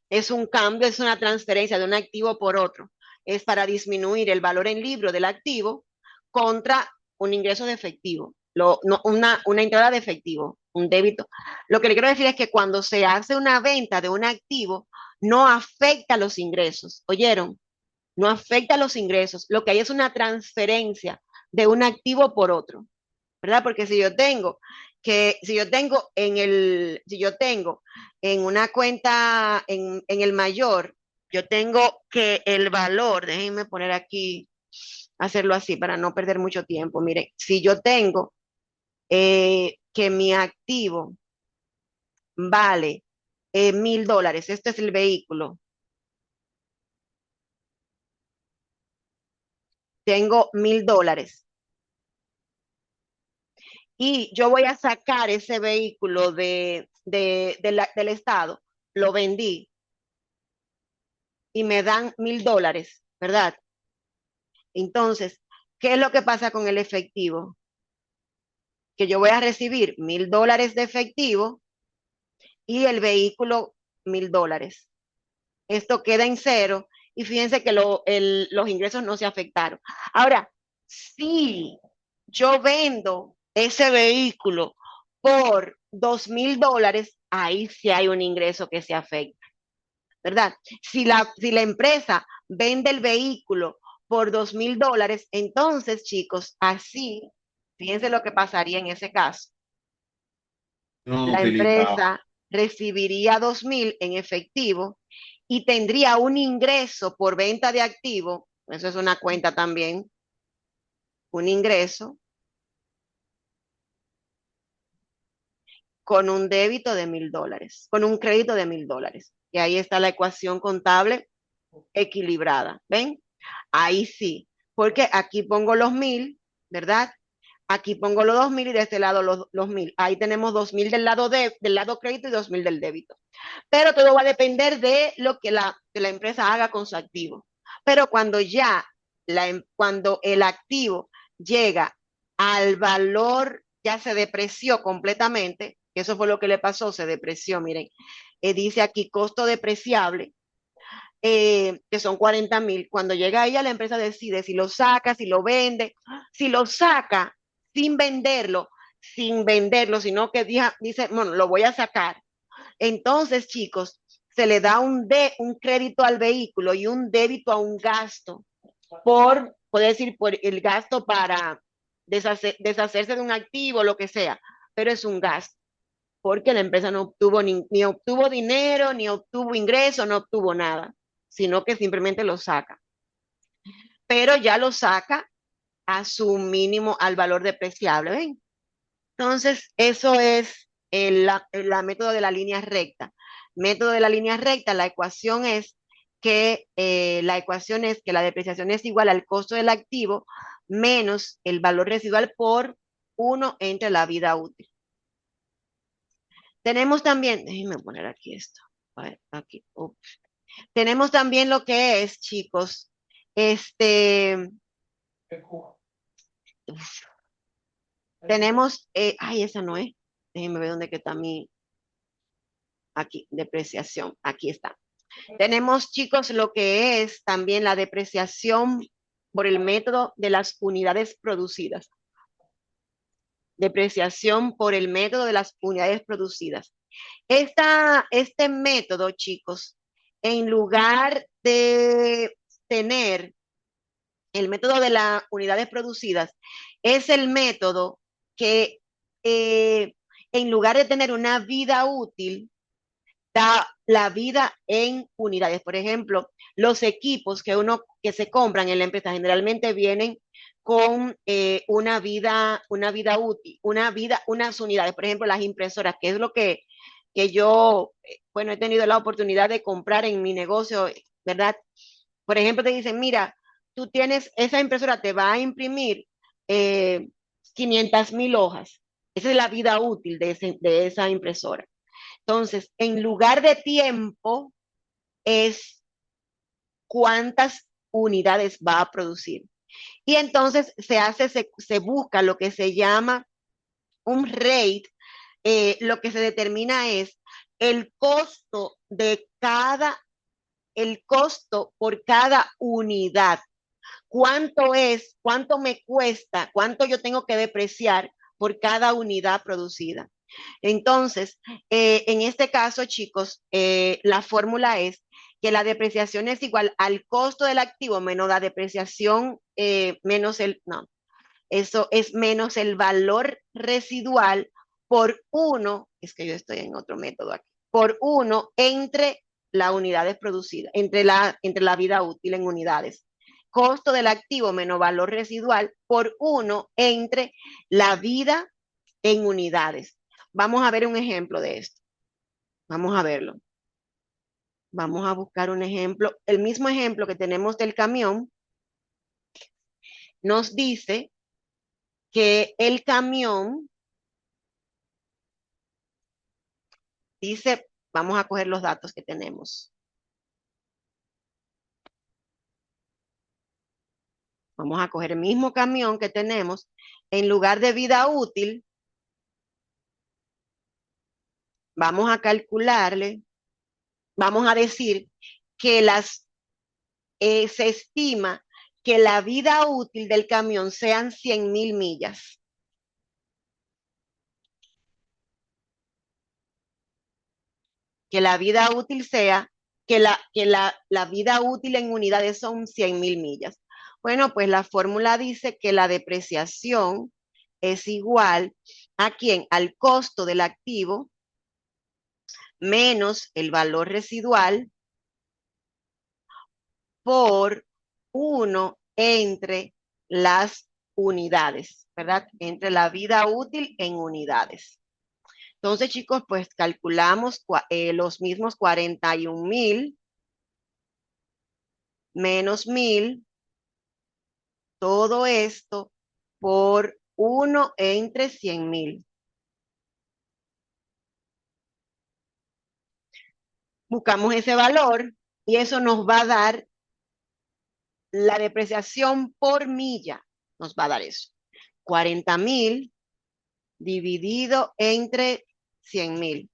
es un cambio, es una transferencia de un activo por otro. Es para disminuir el valor en libro del activo contra un ingreso de efectivo, no, una entrada de efectivo, un débito. Lo que le quiero decir es que cuando se hace una venta de un activo, no afecta los ingresos, ¿oyeron? No afecta los ingresos. Lo que hay es una transferencia de un activo por otro, ¿verdad? Porque si yo tengo en una cuenta, en el mayor, yo tengo que el valor, déjenme poner aquí, hacerlo así para no perder mucho tiempo. Mire, si yo tengo que mi activo vale $1.000, este es el vehículo, tengo $1.000 y yo voy a sacar ese vehículo del Estado, lo vendí y me dan $1.000, ¿verdad? Entonces, ¿qué es lo que pasa con el efectivo? Que yo voy a recibir $1.000 de efectivo y el vehículo $1.000. Esto queda en cero y fíjense que los ingresos no se afectaron. Ahora, si yo vendo ese vehículo por $2.000, ahí sí hay un ingreso que se afecta, ¿verdad? Si la empresa vende el vehículo por $2.000, entonces, chicos, así, fíjense lo que pasaría en ese caso. No La utiliza. empresa recibiría 2.000 en efectivo y tendría un ingreso por venta de activo, eso es una cuenta también, un ingreso con un débito de $1.000, con un crédito de $1.000. Y ahí está la ecuación contable equilibrada, ¿ven? Ahí sí, porque aquí pongo los 1.000, ¿verdad? Aquí pongo los 2.000 y de este lado los 1.000. Ahí tenemos 2.000 del lado crédito y 2.000 del débito. Pero todo va a depender de lo que la empresa haga con su activo. Pero cuando el activo llega al valor, ya se depreció completamente, que eso fue lo que le pasó, se depreció, miren, dice aquí costo depreciable, que son 40.000. Cuando llega ella, la empresa decide si lo saca, si lo vende, si lo saca sin venderlo, sino que dice, bueno, lo voy a sacar. Entonces, chicos, se le da un crédito al vehículo y un débito a un gasto puede decir, por el gasto para deshacerse de un activo, lo que sea, pero es un gasto, porque la empresa no obtuvo ni obtuvo dinero, ni obtuvo ingreso, no obtuvo nada, sino que simplemente lo saca. pero ya lo saca a su mínimo, al valor depreciable, ¿ven? Entonces, eso es la método de la línea recta. Método de la línea recta, la ecuación es que la depreciación es igual al costo del activo menos el valor residual por uno entre la vida útil. Tenemos también, déjenme poner aquí esto. A ver, aquí. Tenemos también lo que es, chicos, este, tenemos, ay, esa no es. Déjenme ver dónde que está mi, aquí, depreciación. Aquí está. Tenemos, chicos, lo que es también la depreciación por el método de las unidades producidas. Depreciación por el método de las unidades producidas. Este método, chicos, en lugar de tener el método de las unidades producidas, es el método que en lugar de tener una vida útil, da la vida en unidades. Por ejemplo, los equipos que se compran en la empresa generalmente vienen con una vida útil, unas unidades. Por ejemplo, las impresoras, que es lo que yo, bueno, he tenido la oportunidad de comprar en mi negocio, ¿verdad? Por ejemplo, te dicen, mira, tú tienes, esa impresora te va a imprimir 500,000 hojas. Esa es la vida útil de esa impresora. Entonces, en lugar de tiempo, es cuántas unidades va a producir. Y entonces se busca lo que se llama un rate. Lo que se determina es el costo el costo por cada unidad. ¿Cuánto me cuesta, cuánto yo tengo que depreciar por cada unidad producida? Entonces, en este caso, chicos, la fórmula es que la depreciación es igual al costo del activo menos la depreciación no, eso es menos el valor residual por uno, es que yo estoy en otro método aquí, por uno entre las unidades producidas, entre la vida útil en unidades. Costo del activo menos valor residual por uno entre la vida en unidades. Vamos a ver un ejemplo de esto. Vamos a verlo. Vamos a buscar un ejemplo. El mismo ejemplo que tenemos del camión nos dice que el camión dice, vamos a coger los datos que tenemos. Vamos a coger el mismo camión que tenemos. En lugar de vida útil, vamos a calcularle, vamos a decir que se estima que la vida útil del camión sean 100,000 millas. Que la vida útil sea, la vida útil en unidades son 100,000 millas. Bueno, pues la fórmula dice que la depreciación es igual a quién, al costo del activo menos el valor residual por 1 entre las unidades, ¿verdad? Entre la vida útil en unidades. Entonces, chicos, pues calculamos los mismos 41,000 menos 1,000, todo esto por 1 entre 100,000. Buscamos ese valor y eso nos va a dar la depreciación por milla. Nos va a dar eso. 40,000 dividido entre 100,000.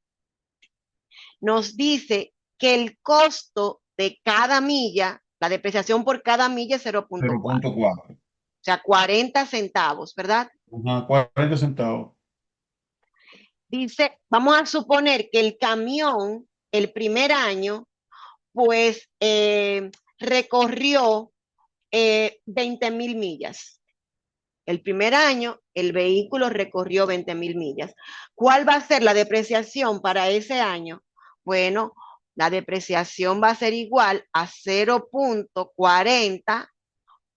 Nos dice que el costo de cada milla, la depreciación por cada milla es 0,4. 0,4. O sea, 40 centavos, ¿verdad? Ajá, 40 centavos. Dice, vamos a suponer que el camión, el primer año, pues recorrió 20,000 millas. El primer año, el vehículo recorrió 20,000 millas. ¿Cuál va a ser la depreciación para ese año? Bueno, la depreciación va a ser igual a 0,40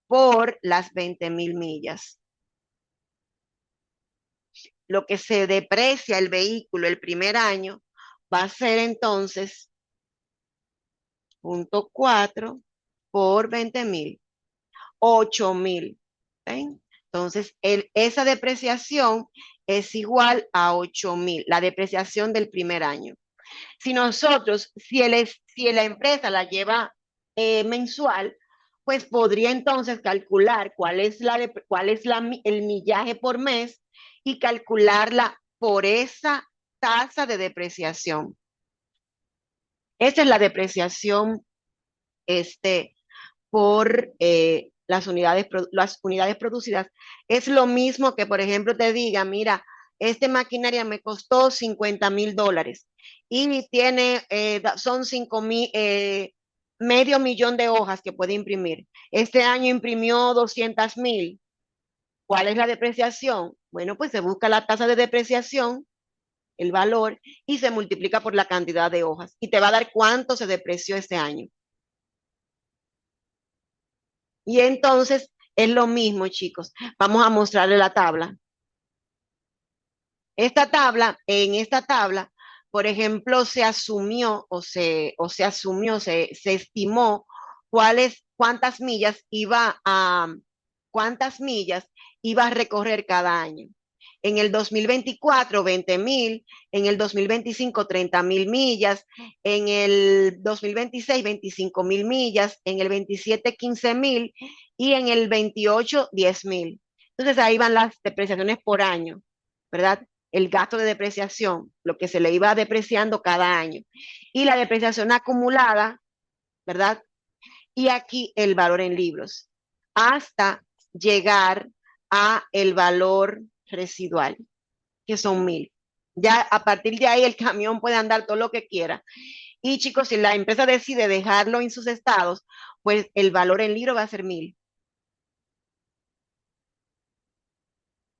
por las 20.000 millas. Lo que se deprecia el vehículo el primer año va a ser entonces 0.4 por 20.000, 8.000. ¿Ven? Entonces, esa depreciación es igual a 8.000, la depreciación del primer año. Si nosotros, si la empresa la lleva mensual, pues podría entonces calcular cuál es el millaje por mes y calcularla por esa tasa de depreciación. Esa es la depreciación por las unidades producidas. Es lo mismo que, por ejemplo, te diga, mira, esta maquinaria me costó $50,000 y son 5,000, medio millón de hojas que puede imprimir. Este año imprimió 200,000. ¿Cuál es la depreciación? Bueno, pues se busca la tasa de depreciación, el valor, y se multiplica por la cantidad de hojas. Y te va a dar cuánto se depreció este año. Y entonces es lo mismo, chicos. Vamos a mostrarle la tabla. En esta tabla, por ejemplo, se estimó cuántas millas iba a recorrer cada año. En el 2024, 20.000, en el 2025, 30.000 millas, en el 2026, 25.000 millas, en el 27, 15.000 y en el 28, 10.000. Entonces ahí van las depreciaciones por año, ¿verdad? El gasto de depreciación, lo que se le iba depreciando cada año. Y la depreciación acumulada, ¿verdad? Y aquí el valor en libros, hasta llegar a el valor residual, que son 1.000. Ya a partir de ahí el camión puede andar todo lo que quiera. Y chicos, si la empresa decide dejarlo en sus estados, pues el valor en libro va a ser 1.000.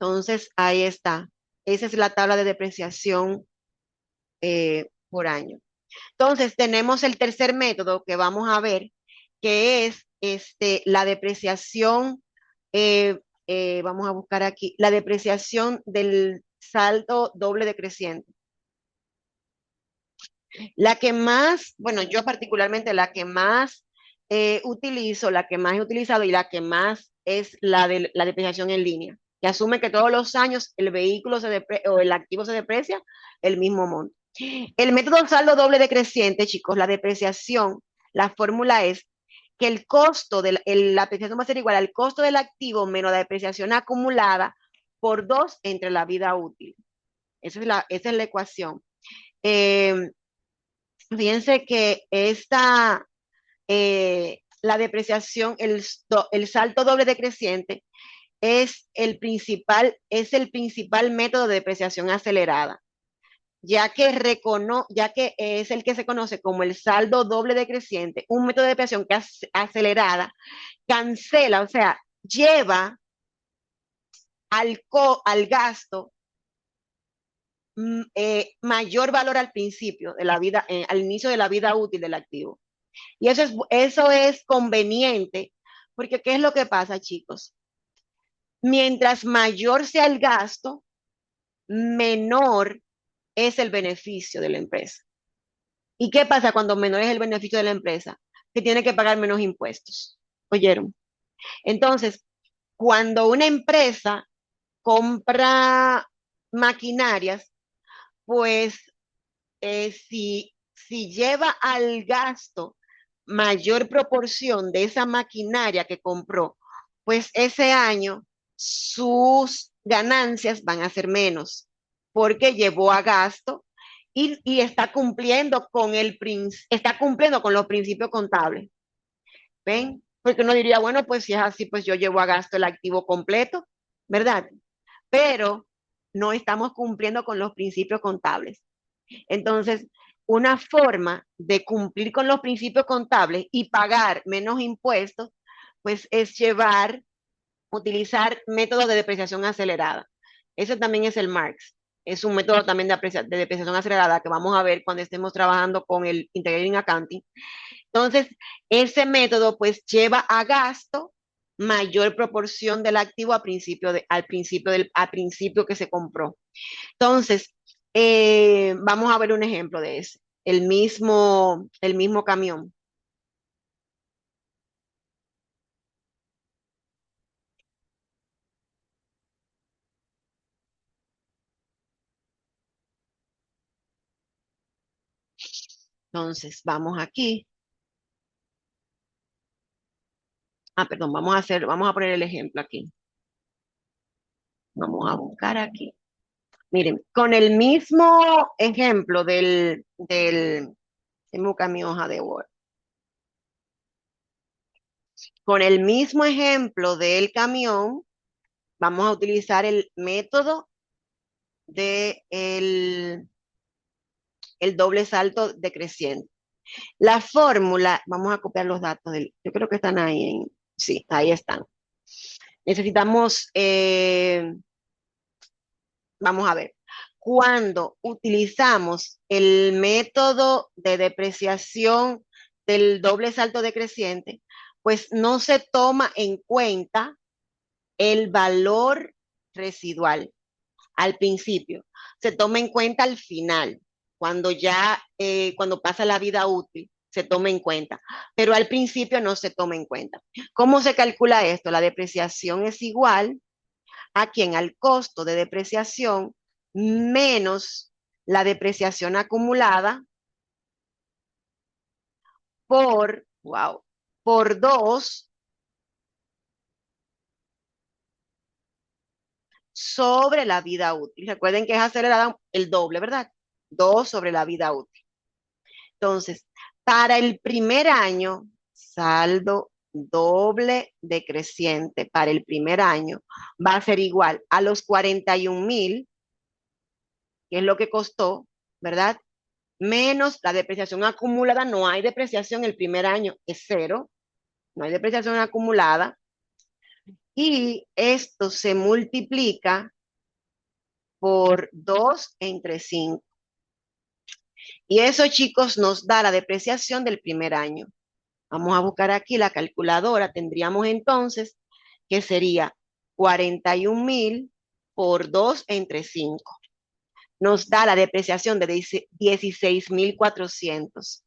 Entonces, ahí está. Esa es la tabla de depreciación por año. Entonces, tenemos el tercer método que vamos a ver, que es la depreciación, vamos a buscar aquí, la depreciación del saldo doble decreciente. La que más, bueno, yo particularmente la que más utilizo, la que más he utilizado y la que más es la de la depreciación en línea, que asume que todos los años el vehículo o el activo se deprecia el mismo monto. El método saldo doble decreciente, chicos, la depreciación, la fórmula es que el costo de la depreciación va a ser igual al costo del activo menos la depreciación acumulada por 2 entre la vida útil. Esa es la ecuación. Eh, Fíjense que la depreciación, el salto doble decreciente es el principal método de depreciación acelerada, ya que es el que se conoce como el saldo doble decreciente, un método de depreciación que acelerada cancela, o sea, lleva al gasto mayor valor al principio de la vida, al inicio de la vida útil del activo. Y eso es conveniente, porque ¿qué es lo que pasa, chicos? Mientras mayor sea el gasto, menor es el beneficio de la empresa. ¿Y qué pasa cuando menor es el beneficio de la empresa? Que tiene que pagar menos impuestos. ¿Oyeron? Entonces, cuando una empresa compra maquinarias, pues si lleva al gasto mayor proporción de esa maquinaria que compró, pues ese año sus ganancias van a ser menos, porque llevó a gasto y está cumpliendo con los principios contables. ¿Ven? Porque uno diría, bueno, pues si es así, pues yo llevo a gasto el activo completo, ¿verdad? Pero no estamos cumpliendo con los principios contables. Entonces, una forma de cumplir con los principios contables y pagar menos impuestos, pues es utilizar métodos de depreciación acelerada. Ese también es el Marx. Es un método también de depreciación acelerada que vamos a ver cuando estemos trabajando con el Integrating Accounting. Entonces, ese método pues lleva a gasto mayor proporción del activo al principio que se compró. Entonces, vamos a ver un ejemplo de ese. El mismo camión. Entonces, vamos aquí. Perdón, vamos a poner el ejemplo aquí. Vamos a buscar aquí. Miren, con el mismo ejemplo tengo acá mi hoja de Word. Con el mismo ejemplo del camión, vamos a utilizar el método de el doble salto decreciente. La fórmula, vamos a copiar los datos yo creo que están ahí. Sí, ahí están. Necesitamos, vamos a ver, cuando utilizamos el método de depreciación del doble salto decreciente, pues no se toma en cuenta el valor residual al principio, se toma en cuenta al final, cuando pasa la vida útil, se toma en cuenta, pero al principio no se toma en cuenta. ¿Cómo se calcula esto? La depreciación es igual a quien al costo de depreciación menos la depreciación acumulada por 2 sobre la vida útil. Recuerden que es acelerada el doble, ¿verdad? 2 sobre la vida útil. Entonces, para el primer año, saldo doble decreciente para el primer año va a ser igual a los 41,000, que es lo que costó, ¿verdad? Menos la depreciación acumulada. No hay depreciación el primer año, es cero, no hay depreciación acumulada. Y esto se multiplica por 2 entre 5. Y eso, chicos, nos da la depreciación del primer año. Vamos a buscar aquí la calculadora. Tendríamos entonces que sería 41,000 por 2 entre 5. Nos da la depreciación de 16,400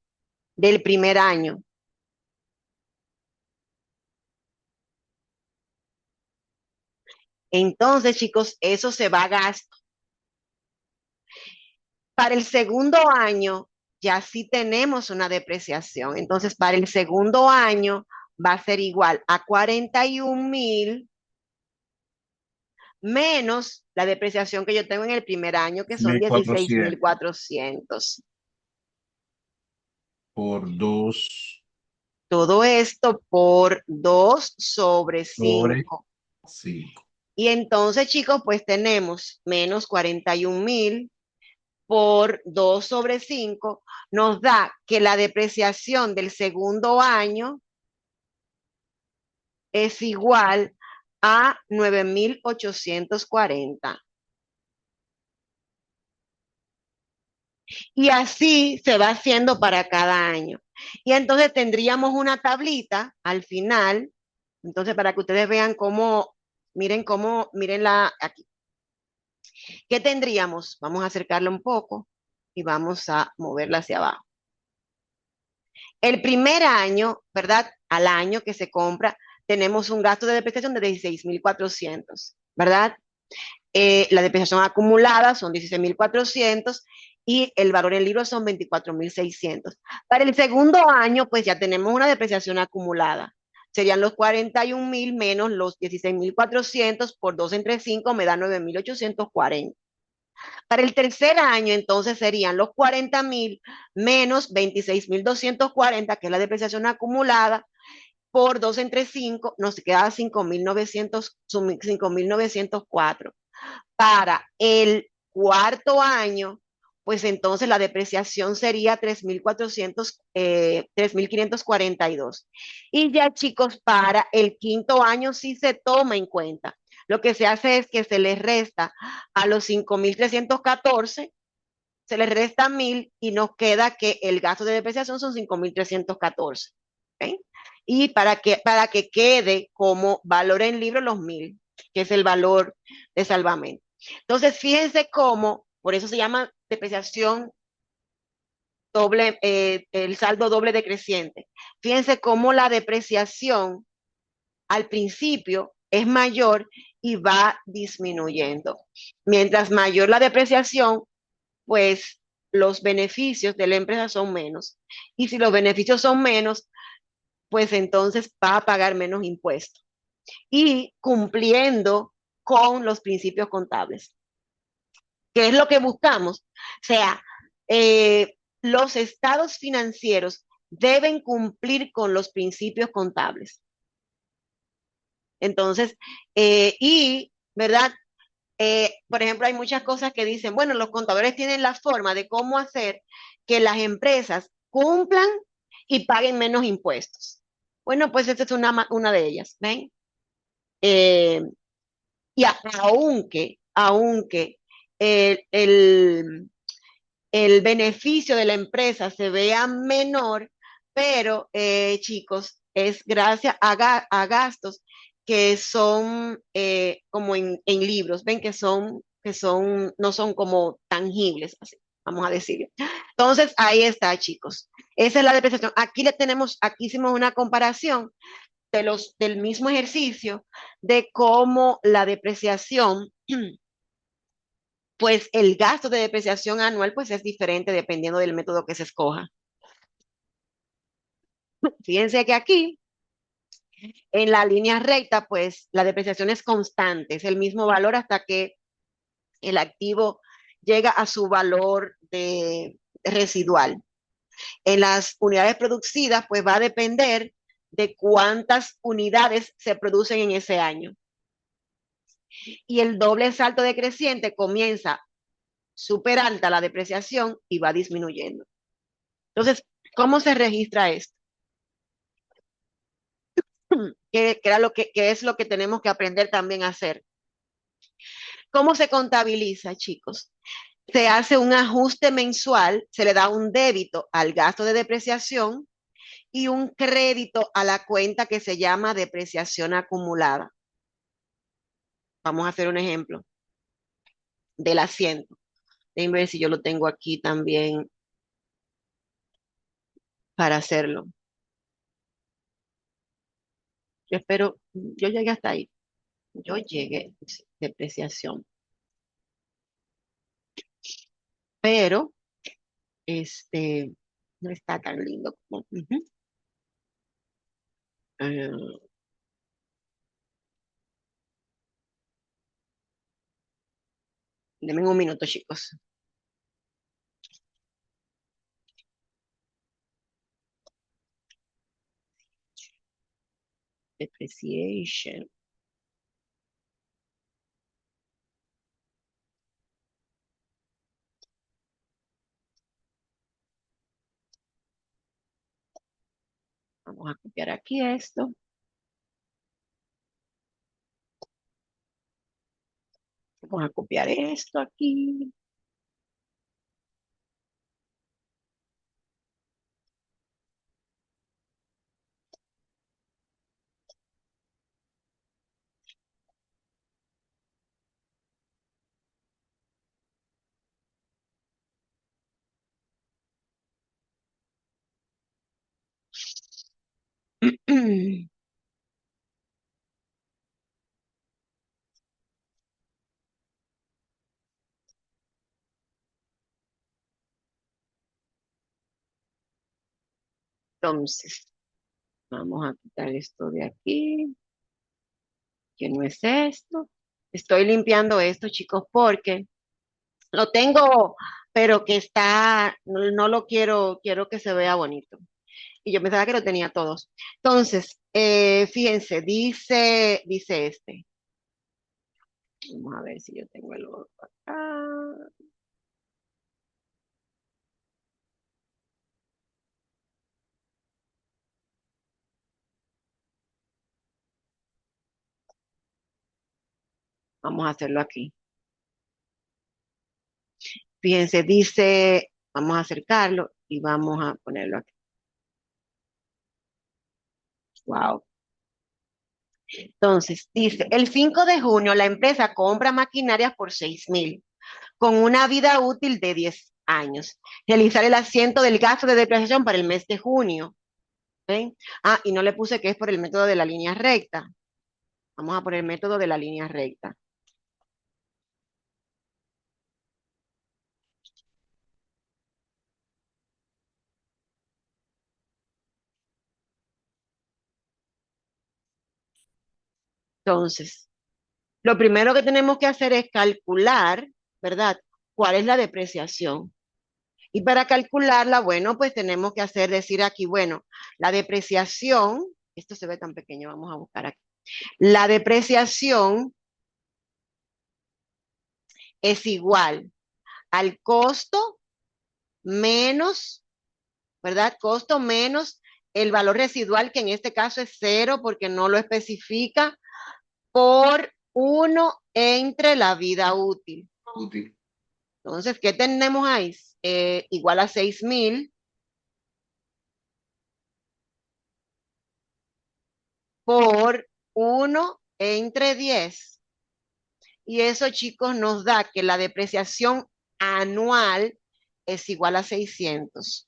del primer año. Entonces, chicos, eso se va a gasto. Para el segundo año, ya sí tenemos una depreciación. Entonces, para el segundo año va a ser igual a 41,000 menos la depreciación que yo tengo en el primer año, que son 1.400 16,400. por 2 Todo esto por 2 sobre sobre 5. 5. Y entonces, chicos, pues tenemos menos 41,000 por 2 sobre 5, nos da que la depreciación del segundo año es igual a 9,840. Y así se va haciendo para cada año. Y entonces tendríamos una tablita al final, entonces para que ustedes vean mirenla aquí. ¿Qué tendríamos? Vamos a acercarla un poco y vamos a moverla hacia abajo. El primer año, ¿verdad? Al año que se compra, tenemos un gasto de depreciación de 16,400, ¿verdad? La depreciación acumulada son 16,400 y el valor en libros son 24,600. Para el segundo año, pues ya tenemos una depreciación acumulada. Serían los 41,000 menos los 16,400 por 2 entre 5 me da 9,840. Para el tercer año, entonces serían los 40,000 menos 26,240, que es la depreciación acumulada, por 2 entre 5, nos queda 5,904. Para el cuarto año, pues entonces la depreciación sería 3,542. Y ya, chicos, para el quinto año sí se toma en cuenta. Lo que se hace es que se les resta a los 5,314, se les resta 1,000 y nos queda que el gasto de depreciación son 5,314. ¿Okay? y para que quede como valor en libro los 1.000, que es el valor de salvamento. Entonces, fíjense cómo, por eso se llama depreciación doble, el saldo doble decreciente. Fíjense cómo la depreciación al principio es mayor y va disminuyendo. Mientras mayor la depreciación, pues los beneficios de la empresa son menos. Y si los beneficios son menos, pues entonces va a pagar menos impuestos y cumpliendo con los principios contables. ¿Qué es lo que buscamos? O sea, los estados financieros deben cumplir con los principios contables. Entonces, ¿verdad? Por ejemplo, hay muchas cosas que dicen, bueno, los contadores tienen la forma de cómo hacer que las empresas cumplan y paguen menos impuestos. Bueno, pues esta es una de ellas, ¿ven? Eh, y aunque el, el, el beneficio de la empresa se vea menor, pero chicos, es gracias a gastos que son como en libros, ven que son, no son como tangibles, así, vamos a decirlo. Entonces, ahí está, chicos. Esa es la depreciación. Aquí hicimos una comparación del mismo ejercicio de cómo la depreciación, pues el gasto de depreciación anual pues es diferente dependiendo del método que se escoja. Fíjense que aquí en la línea recta pues la depreciación es constante, es el mismo valor hasta que el activo llega a su valor residual. En las unidades producidas pues va a depender de cuántas unidades se producen en ese año. Y el doble salto decreciente comienza súper alta la depreciación y va disminuyendo. Entonces, ¿cómo se registra esto? Que es lo que tenemos que aprender también a hacer. ¿Cómo se contabiliza, chicos? Se hace un ajuste mensual, se le da un débito al gasto de depreciación y un crédito a la cuenta que se llama depreciación acumulada. Vamos a hacer un ejemplo del asiento. Déjenme ver si yo lo tengo aquí también para hacerlo. Yo espero, yo llegué hasta ahí. Yo llegué, depreciación. Pero, este, no está tan lindo como. Uh, Denme un minuto, chicos. Depreciation. Vamos a copiar aquí esto. Vamos a copiar esto aquí. Entonces, vamos a quitar esto de aquí, que no es esto. Estoy limpiando esto, chicos, porque lo tengo, pero que está, no, no lo quiero que se vea bonito. Y yo pensaba que lo tenía todos. Entonces, fíjense, dice este. Vamos a ver si yo tengo el otro acá. Vamos a hacerlo aquí. Fíjense, dice, vamos a acercarlo y vamos a ponerlo aquí. Wow. Entonces, dice, el 5 de junio la empresa compra maquinarias por 6.000, con una vida útil de 10 años. Realizar el asiento del gasto de depreciación para el mes de junio. ¿Ven? Ah, y no le puse que es por el método de la línea recta. Vamos a poner el método de la línea recta. Entonces, lo primero que tenemos que hacer es calcular, ¿verdad? ¿Cuál es la depreciación? Y para calcularla, bueno, pues tenemos que hacer, decir aquí, bueno, la depreciación, esto se ve tan pequeño, vamos a buscar aquí. La depreciación es igual al costo menos, ¿verdad? Costo menos el valor residual, que en este caso es cero porque no lo especifica, por uno entre la vida útil. Útil. Entonces, ¿qué tenemos ahí? Igual a 6.000 por uno entre 10. Y eso, chicos, nos da que la depreciación anual es igual a 600.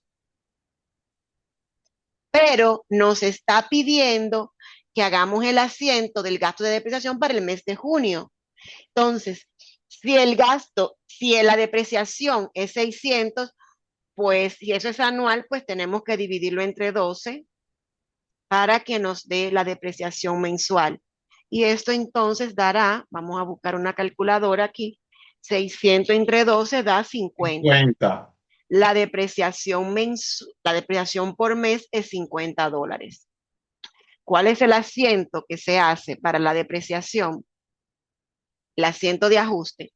Pero nos está pidiendo que hagamos el asiento del gasto de depreciación para el mes de junio. Entonces, si la depreciación es 600, pues si eso es anual, pues tenemos que dividirlo entre 12 para que nos dé la depreciación mensual. Y esto entonces dará, vamos a buscar una calculadora aquí, 600 entre 12 da 50. 50. La depreciación por mes es $50. ¿Cuál es el asiento que se hace para la depreciación? El asiento de ajuste. Ok.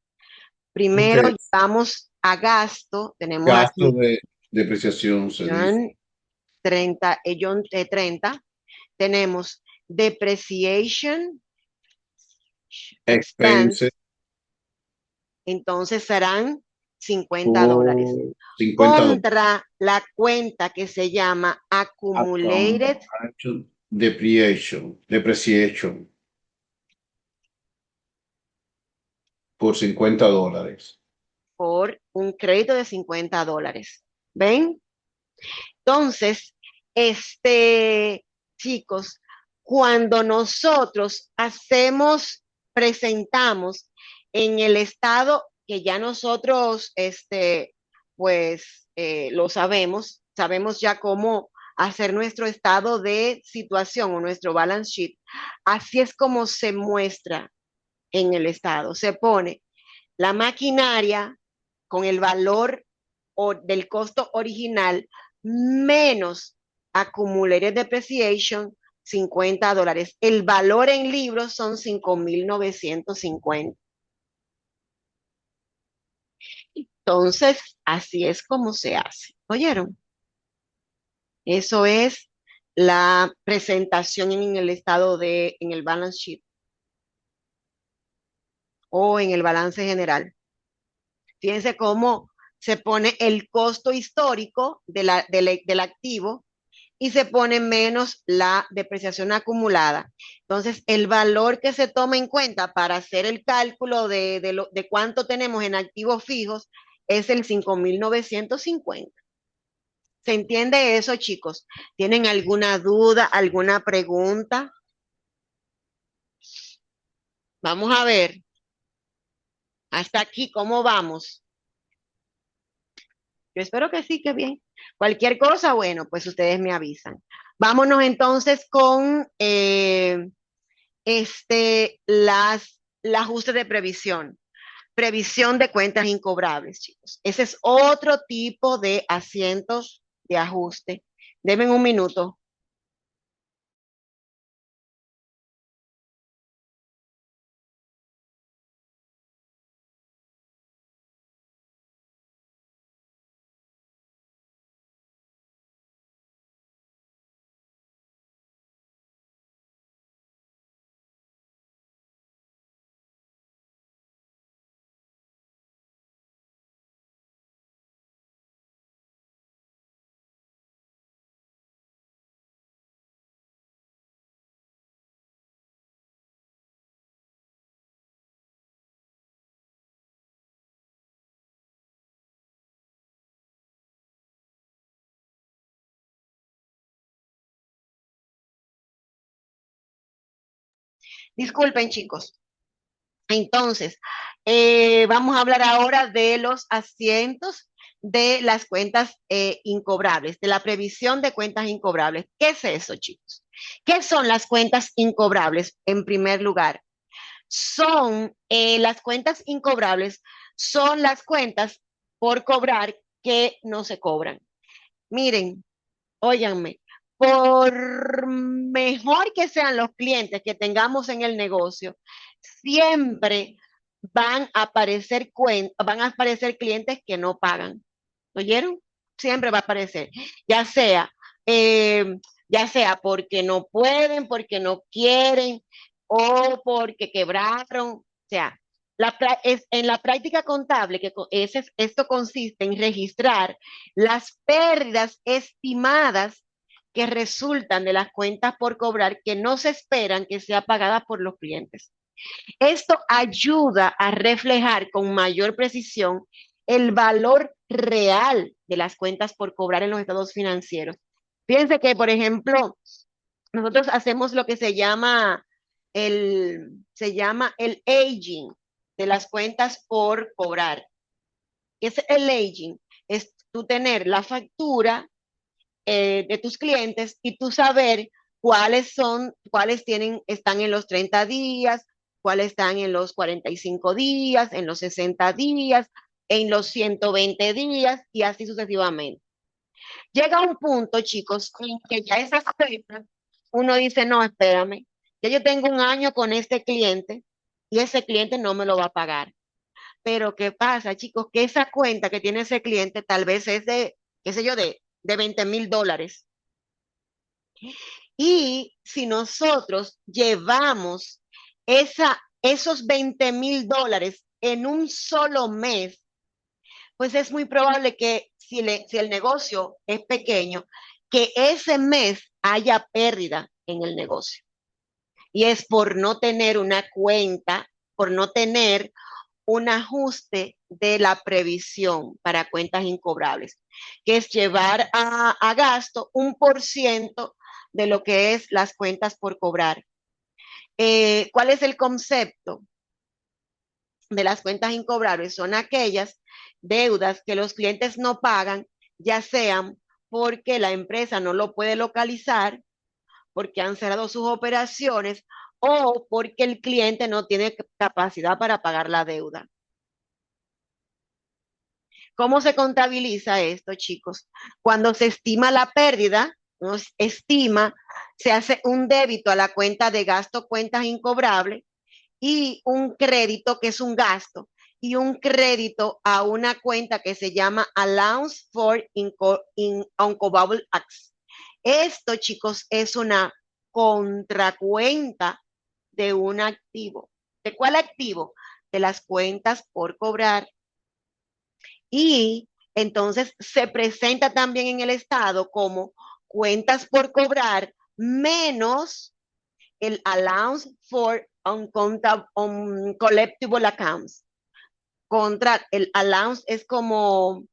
Primero vamos a gasto, tenemos Gasto aquí de depreciación se dice. 30, 30, tenemos depreciation Expense expense, entonces serán $50. por $50. Contra la cuenta que se llama Account accumulated actual depreciation por $50. por un crédito de $50. ¿Ven? Entonces, chicos, cuando nosotros presentamos en el estado que ya nosotros, pues, lo sabemos ya cómo hacer nuestro estado de situación o nuestro balance sheet. Así es como se muestra en el estado. Se pone la maquinaria con el valor del costo original menos accumulated depreciation, $50. El valor en libros son 5.950. Entonces, así es como se hace. ¿Oyeron? Eso es la presentación en el en el balance sheet o en el balance general. Fíjense cómo se pone el costo histórico del activo y se pone menos la depreciación acumulada. Entonces, el valor que se toma en cuenta para hacer el cálculo de cuánto tenemos en activos fijos es el 5.950. ¿Se entiende eso, chicos? ¿Tienen alguna duda, alguna pregunta? Vamos a ver. Hasta aquí, ¿cómo vamos? Yo espero que sí, que bien. Cualquier cosa, bueno, pues ustedes me avisan. Vámonos entonces con el ajuste de previsión. Previsión de cuentas incobrables, chicos. Ese es otro tipo de asientos de ajuste. Deme un minuto. Disculpen, chicos. Entonces, vamos a hablar ahora de los asientos de las cuentas incobrables, de la previsión de cuentas incobrables. ¿Qué es eso, chicos? ¿Qué son las cuentas incobrables? En primer lugar, son las cuentas incobrables, son las cuentas por cobrar que no se cobran. Miren, óiganme, por mejor que sean los clientes que tengamos en el negocio, siempre van a aparecer clientes que no pagan. ¿Oyeron? Siempre va a aparecer, ya sea, eh, ya sea porque no pueden, porque no quieren o porque quebraron. O sea, en la práctica contable, esto consiste en registrar las pérdidas estimadas que resultan de las cuentas por cobrar que no se esperan que sea pagada por los clientes. Esto ayuda a reflejar con mayor precisión el valor real de las cuentas por cobrar en los estados financieros. Fíjense que, por ejemplo, nosotros hacemos lo que se llama el aging de las cuentas por cobrar. ¿Qué es el aging? Es tú tener la factura de tus clientes y tú saber están en los 30 días, cuáles están en los 45 días, en los 60 días, en los 120 días y así sucesivamente. Llega un punto, chicos, en que ya esas cuentas, uno dice, no, espérame, ya yo tengo un año con este cliente y ese cliente no me lo va a pagar. Pero ¿qué pasa, chicos? Que esa cuenta que tiene ese cliente tal vez es de, qué sé yo, de $20,000. Y si nosotros llevamos esos $20,000 en un solo mes, pues es muy probable que si el negocio es pequeño, que ese mes haya pérdida en el negocio. Y es por no tener una cuenta, por no tener un ajuste de la previsión para cuentas incobrables, que es llevar a gasto 1% de lo que es las cuentas por cobrar. ¿Cuál es el concepto de las cuentas incobrables? Son aquellas deudas que los clientes no pagan, ya sean porque la empresa no lo puede localizar, porque han cerrado sus operaciones o porque el cliente no tiene capacidad para pagar la deuda. ¿Cómo se contabiliza esto, chicos? Cuando se estima la pérdida, se hace un débito a la cuenta de gasto, cuentas incobrables, y un crédito que es un gasto, y un crédito a una cuenta que se llama Allowance for Uncoverable Acts. Esto, chicos, es una contracuenta de un activo. ¿De cuál activo? De las cuentas por cobrar. Y entonces se presenta también en el Estado como cuentas por cobrar menos el allowance for uncollectible accounts. Contra el allowance es como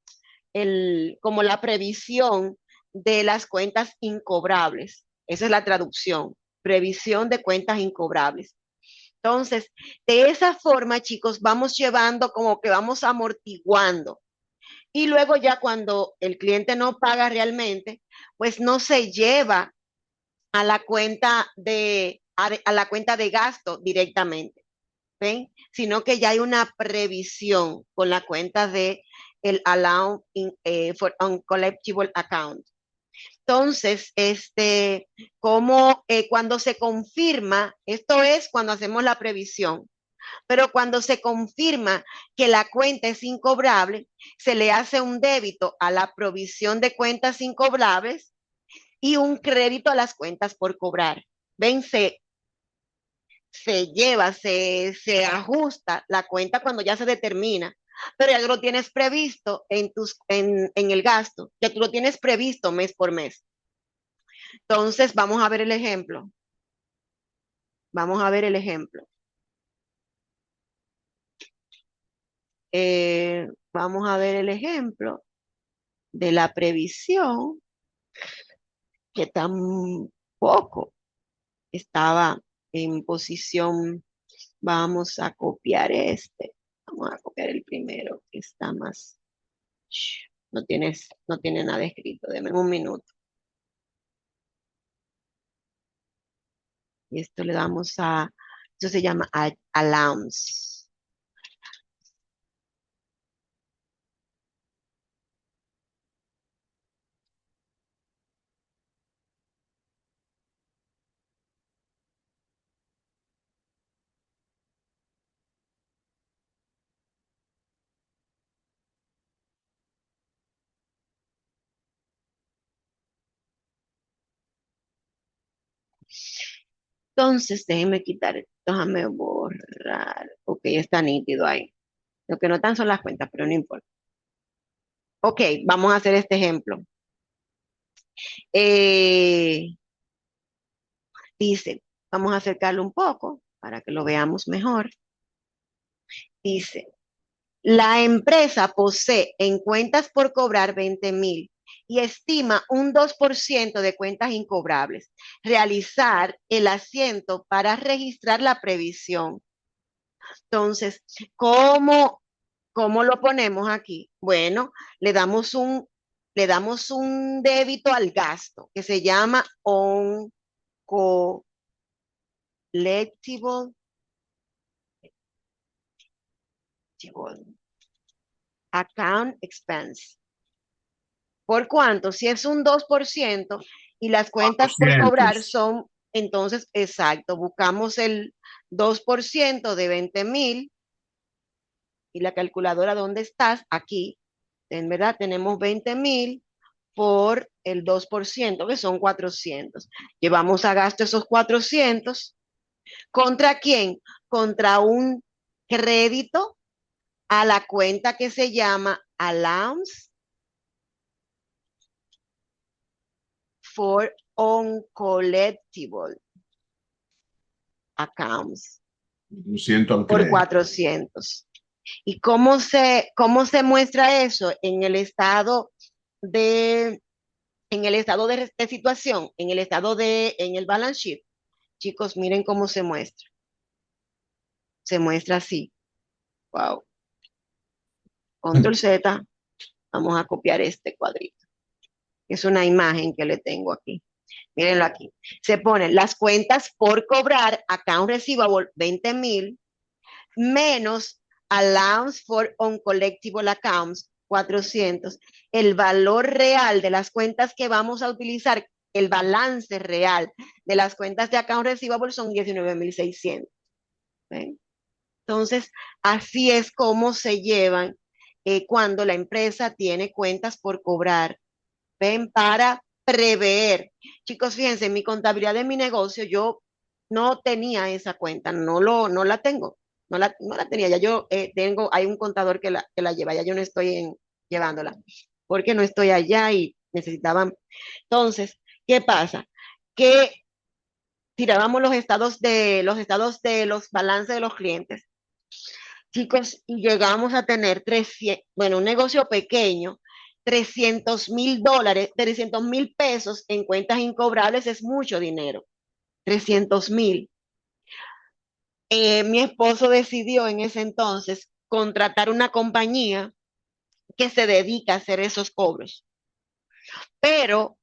la previsión de las cuentas incobrables. Esa es la traducción, previsión de cuentas incobrables. Entonces, de esa forma, chicos, vamos llevando como que vamos amortiguando y luego ya cuando el cliente no paga realmente, pues no se lleva a la cuenta de gasto directamente, ¿ven? Sino que ya hay una previsión con la cuenta de el for uncollectible account. Entonces, como cuando se confirma, esto es cuando hacemos la previsión, pero cuando se confirma que la cuenta es incobrable, se le hace un débito a la provisión de cuentas incobrables y un crédito a las cuentas por cobrar. Ven, se ajusta la cuenta cuando ya se determina, pero ya tú lo tienes previsto en el gasto, ya tú lo tienes previsto mes por mes. Entonces, vamos a ver el ejemplo. Vamos a ver el ejemplo. Vamos a ver el ejemplo de la previsión que tampoco estaba. en posición, vamos a copiar este. Vamos a copiar el primero, que está más. No tiene nada escrito. Deme un minuto. Y esto le damos esto se llama allowance. Entonces, déjame borrar. Ok, está nítido ahí. Lo que no están son las cuentas, pero no importa. Ok, vamos a hacer este ejemplo. Eh, dice, vamos a acercarlo un poco para que lo veamos mejor. Dice, la empresa posee en cuentas por cobrar 20,000 y estima un 2% de cuentas incobrables. Realizar el asiento para registrar la previsión. Entonces, ¿cómo lo ponemos aquí? Bueno, le damos un, le damos un débito al gasto que se llama on collectible account expense. ¿Por cuánto? Si es un 2% y las cuentas por cobrar 400. son, entonces, exacto, buscamos el 2% de 20,000 y la calculadora, ¿dónde estás? Aquí. En verdad, tenemos 20,000 por el 2%, que son 400. Llevamos a gasto esos 400. ¿Contra quién? Contra un crédito a la cuenta que se llama Allowance for Uncollectible Accounts 200 al por crédito. 400. ¿Y cómo se muestra eso de, en el estado de situación, en el balance sheet? Chicos, miren cómo se muestra. Se muestra así. Wow. Control Z. Vamos a copiar este cuadrito. Es una imagen que le tengo aquí. Mírenlo aquí. Se ponen las cuentas por cobrar, account receivable 20,000, menos allowance for uncollectible accounts 400. El valor real de las cuentas que vamos a utilizar, el balance real de las cuentas de account receivable son 19,600. ¿Ven? Entonces, así es como se llevan cuando la empresa tiene cuentas por cobrar. ¿Ven? Para prever. Chicos, fíjense, en mi contabilidad de mi negocio yo no tenía esa cuenta, no la tengo, no la tenía. Ya yo hay un contador que la lleva, ya yo no estoy llevándola, porque no estoy allá y necesitaban. Entonces, ¿qué pasa? Que tirábamos los estados de los balances de los clientes, chicos, y llegamos a tener 300, bueno, un negocio pequeño, $300,000, $300,000 en cuentas incobrables es mucho dinero, 300,000. Mi esposo decidió en ese entonces contratar una compañía que se dedica a hacer esos cobros, pero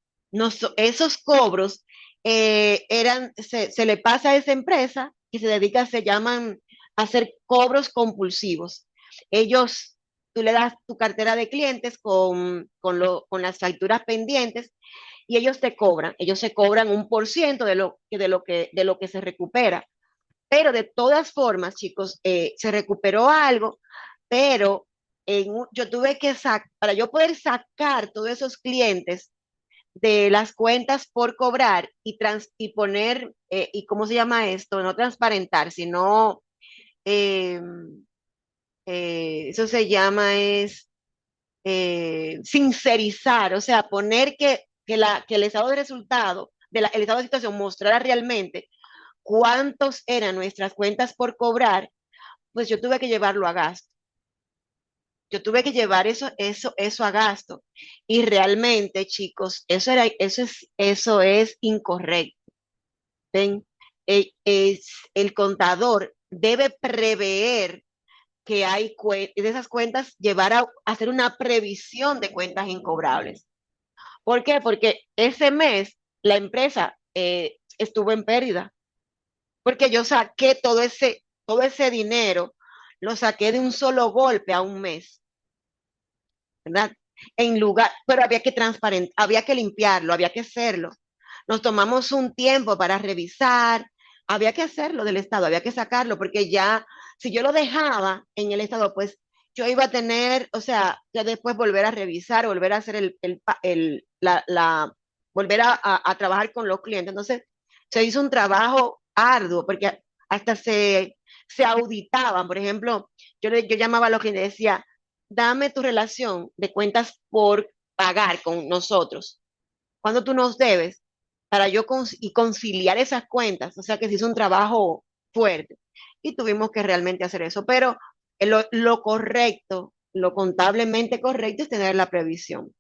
esos cobros se le pasa a esa empresa que se dedica, se llaman a hacer cobros compulsivos. Ellos, tú le das tu cartera de clientes con las facturas pendientes y ellos se cobran un por ciento de lo que se recupera. Pero de todas formas, chicos, se recuperó algo, pero yo tuve que para yo poder sacar todos esos clientes de las cuentas por cobrar y poner, y ¿cómo se llama esto? No transparentar, sino, eh, eso se llama sincerizar, o sea, poner que el estado de resultado, el estado de situación mostrara realmente cuántos eran nuestras cuentas por cobrar, pues yo tuve que llevarlo a gasto. Yo tuve que llevar eso a gasto. Y realmente, chicos, eso es incorrecto. ¿Ven? el contador debe prever que hay de esas cuentas, llevar a hacer una previsión de cuentas incobrables. ¿Por qué? Porque ese mes la empresa estuvo en pérdida, porque yo saqué todo ese dinero, lo saqué de un solo golpe a un mes, ¿verdad? En lugar, pero había que transparentar, había que limpiarlo, había que hacerlo. Nos tomamos un tiempo para revisar, había que hacerlo del Estado, había que sacarlo, porque ya, si yo lo dejaba en el Estado, pues yo iba a tener, o sea, ya después volver a revisar, volver a hacer volver a trabajar con los clientes. Entonces, se hizo un trabajo arduo, porque hasta se auditaban, por ejemplo, yo llamaba a los clientes y decía, dame tu relación de cuentas por pagar con nosotros. ¿Cuándo tú nos debes? Para yo y conciliar esas cuentas. O sea que se hizo un trabajo fuerte y tuvimos que realmente hacer eso. Pero lo correcto, lo contablemente correcto es tener la previsión.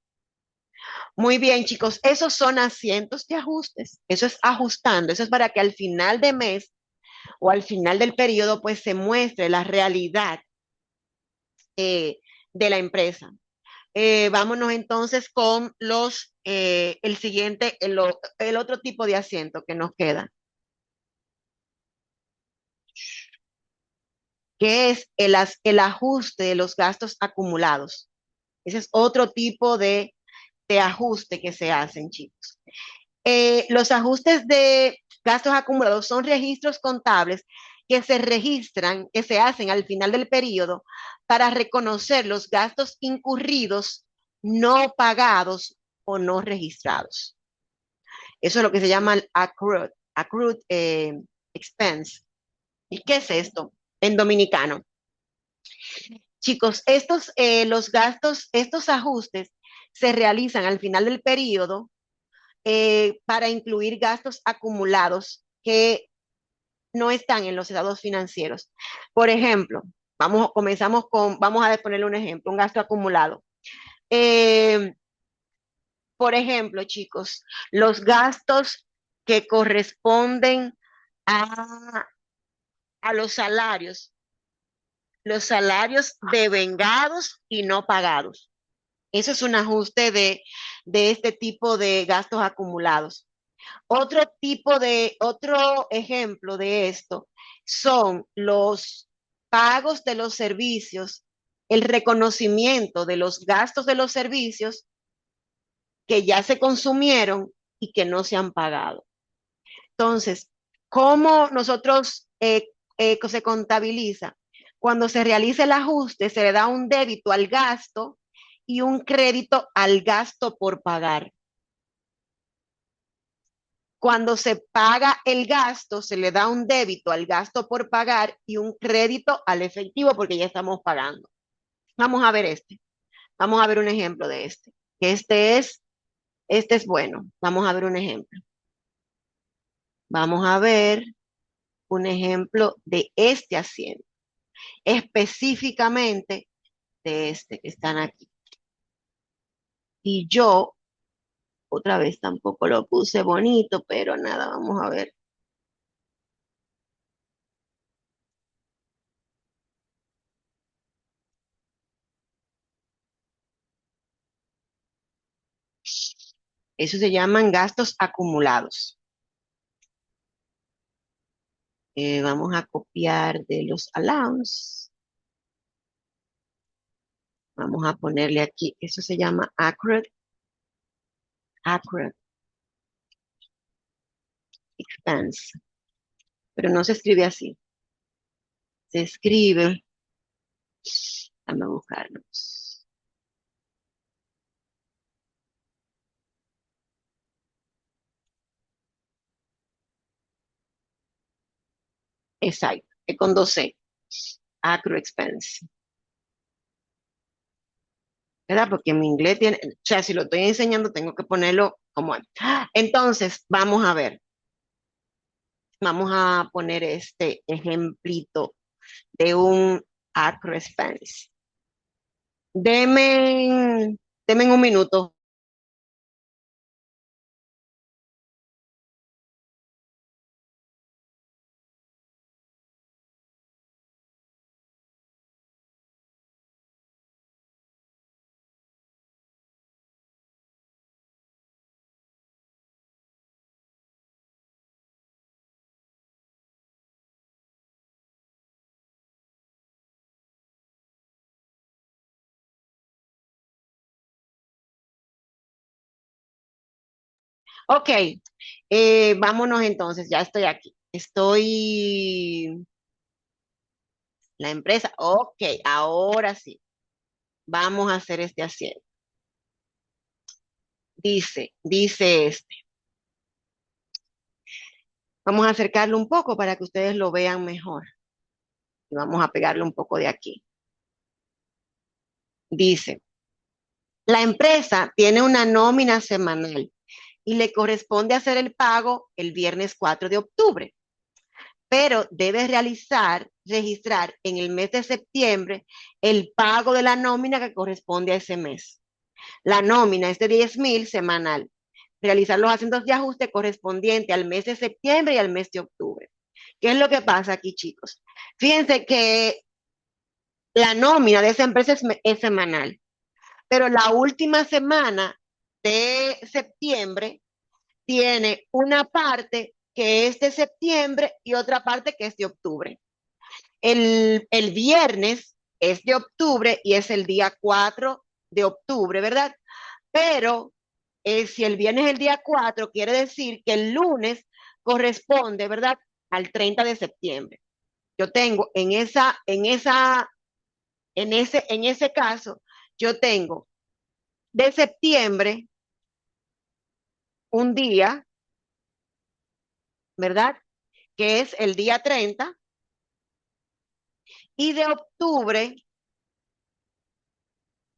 Muy bien, chicos, esos son asientos de ajustes. Eso es ajustando. Eso es para que al final de mes o al final del periodo pues se muestre la realidad eh, de la empresa. Vámonos entonces con el siguiente, el otro tipo de asiento que nos queda, que es el ajuste de los gastos acumulados. Ese es otro tipo de ajuste que se hacen, chicos. Los ajustes de gastos acumulados son registros contables que se registran, que se hacen al final del periodo para reconocer los gastos incurridos, no pagados o no registrados. Eso es lo que se llama el accrued expense. ¿Y qué es esto en dominicano? Chicos, los gastos, estos ajustes se realizan al final del periodo para incluir gastos acumulados que no están en los estados financieros. Por ejemplo, vamos a ponerle un ejemplo, un gasto acumulado. Eh, por ejemplo, chicos, los gastos que corresponden a, a los salarios devengados y no pagados. Eso es un ajuste de este tipo de gastos acumulados. Otro ejemplo de esto son los pagos de los servicios, el reconocimiento de los gastos de los servicios que ya se consumieron y que no se han pagado. Entonces, ¿cómo nosotros se contabiliza? Cuando se realiza el ajuste, se le da un débito al gasto y un crédito al gasto por pagar. Cuando se paga el gasto, se le da un débito al gasto por pagar y un crédito al efectivo porque ya estamos pagando. Vamos a ver este. Vamos a ver un ejemplo de este. Este es bueno. Vamos a ver un ejemplo. Vamos a ver un ejemplo de este asiento, específicamente de este que están aquí. Y yo, otra vez tampoco lo puse bonito, pero nada, vamos a ver. Eso se llaman gastos acumulados. Vamos a copiar de los allowance. Vamos a ponerle aquí, eso se llama accurate expense, pero no se escribe así. Se escribe, vamos a buscarlo. Exacto, es con 2C, accurate expense. ¿Verdad? Porque mi inglés tiene, o sea, si lo estoy enseñando, tengo que ponerlo como es. Entonces, vamos a ver, vamos a poner este ejemplito de un accurate expense. Deme un minuto. Ok, vámonos entonces, ya estoy aquí. La empresa, ok, ahora sí, vamos a hacer este asiento. Dice este. Vamos a acercarlo un poco para que ustedes lo vean mejor. Y vamos a pegarle un poco de aquí. Dice, la empresa tiene una nómina semanal y le corresponde hacer el pago el viernes 4 de octubre, pero debe registrar en el mes de septiembre el pago de la nómina que corresponde a ese mes. La nómina es de 10,000 semanal. Realizar los acentos de ajuste correspondiente al mes de septiembre y al mes de octubre. ¿Qué es lo que pasa aquí, chicos? Fíjense que la nómina de esa empresa es semanal, pero la última semana de septiembre tiene una parte que es de septiembre y otra parte que es de octubre. El viernes es de octubre y es el día 4 de octubre, ¿verdad? Pero si el viernes es el día 4 quiere decir que el lunes corresponde, ¿verdad? Al 30 de septiembre. Yo tengo en ese caso, yo tengo de septiembre un día, ¿verdad? Que es el día 30 y de octubre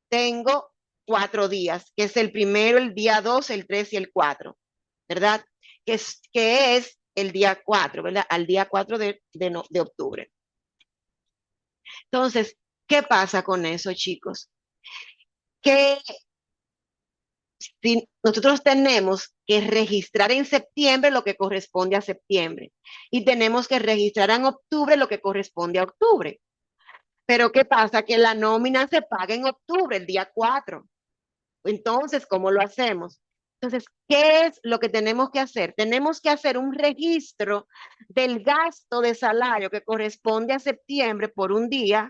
tengo 4 días, que es el primero, el día 2, el 3 y el 4, ¿verdad? Que es el día 4, ¿verdad? Al día 4 de octubre. Entonces, ¿qué pasa con eso, chicos? Que si nosotros tenemos que registrar en septiembre lo que corresponde a septiembre y tenemos que registrar en octubre lo que corresponde a octubre. Pero ¿qué pasa? Que la nómina se paga en octubre, el día 4. Entonces, ¿cómo lo hacemos? Entonces, ¿qué es lo que tenemos que hacer? Tenemos que hacer un registro del gasto de salario que corresponde a septiembre por un día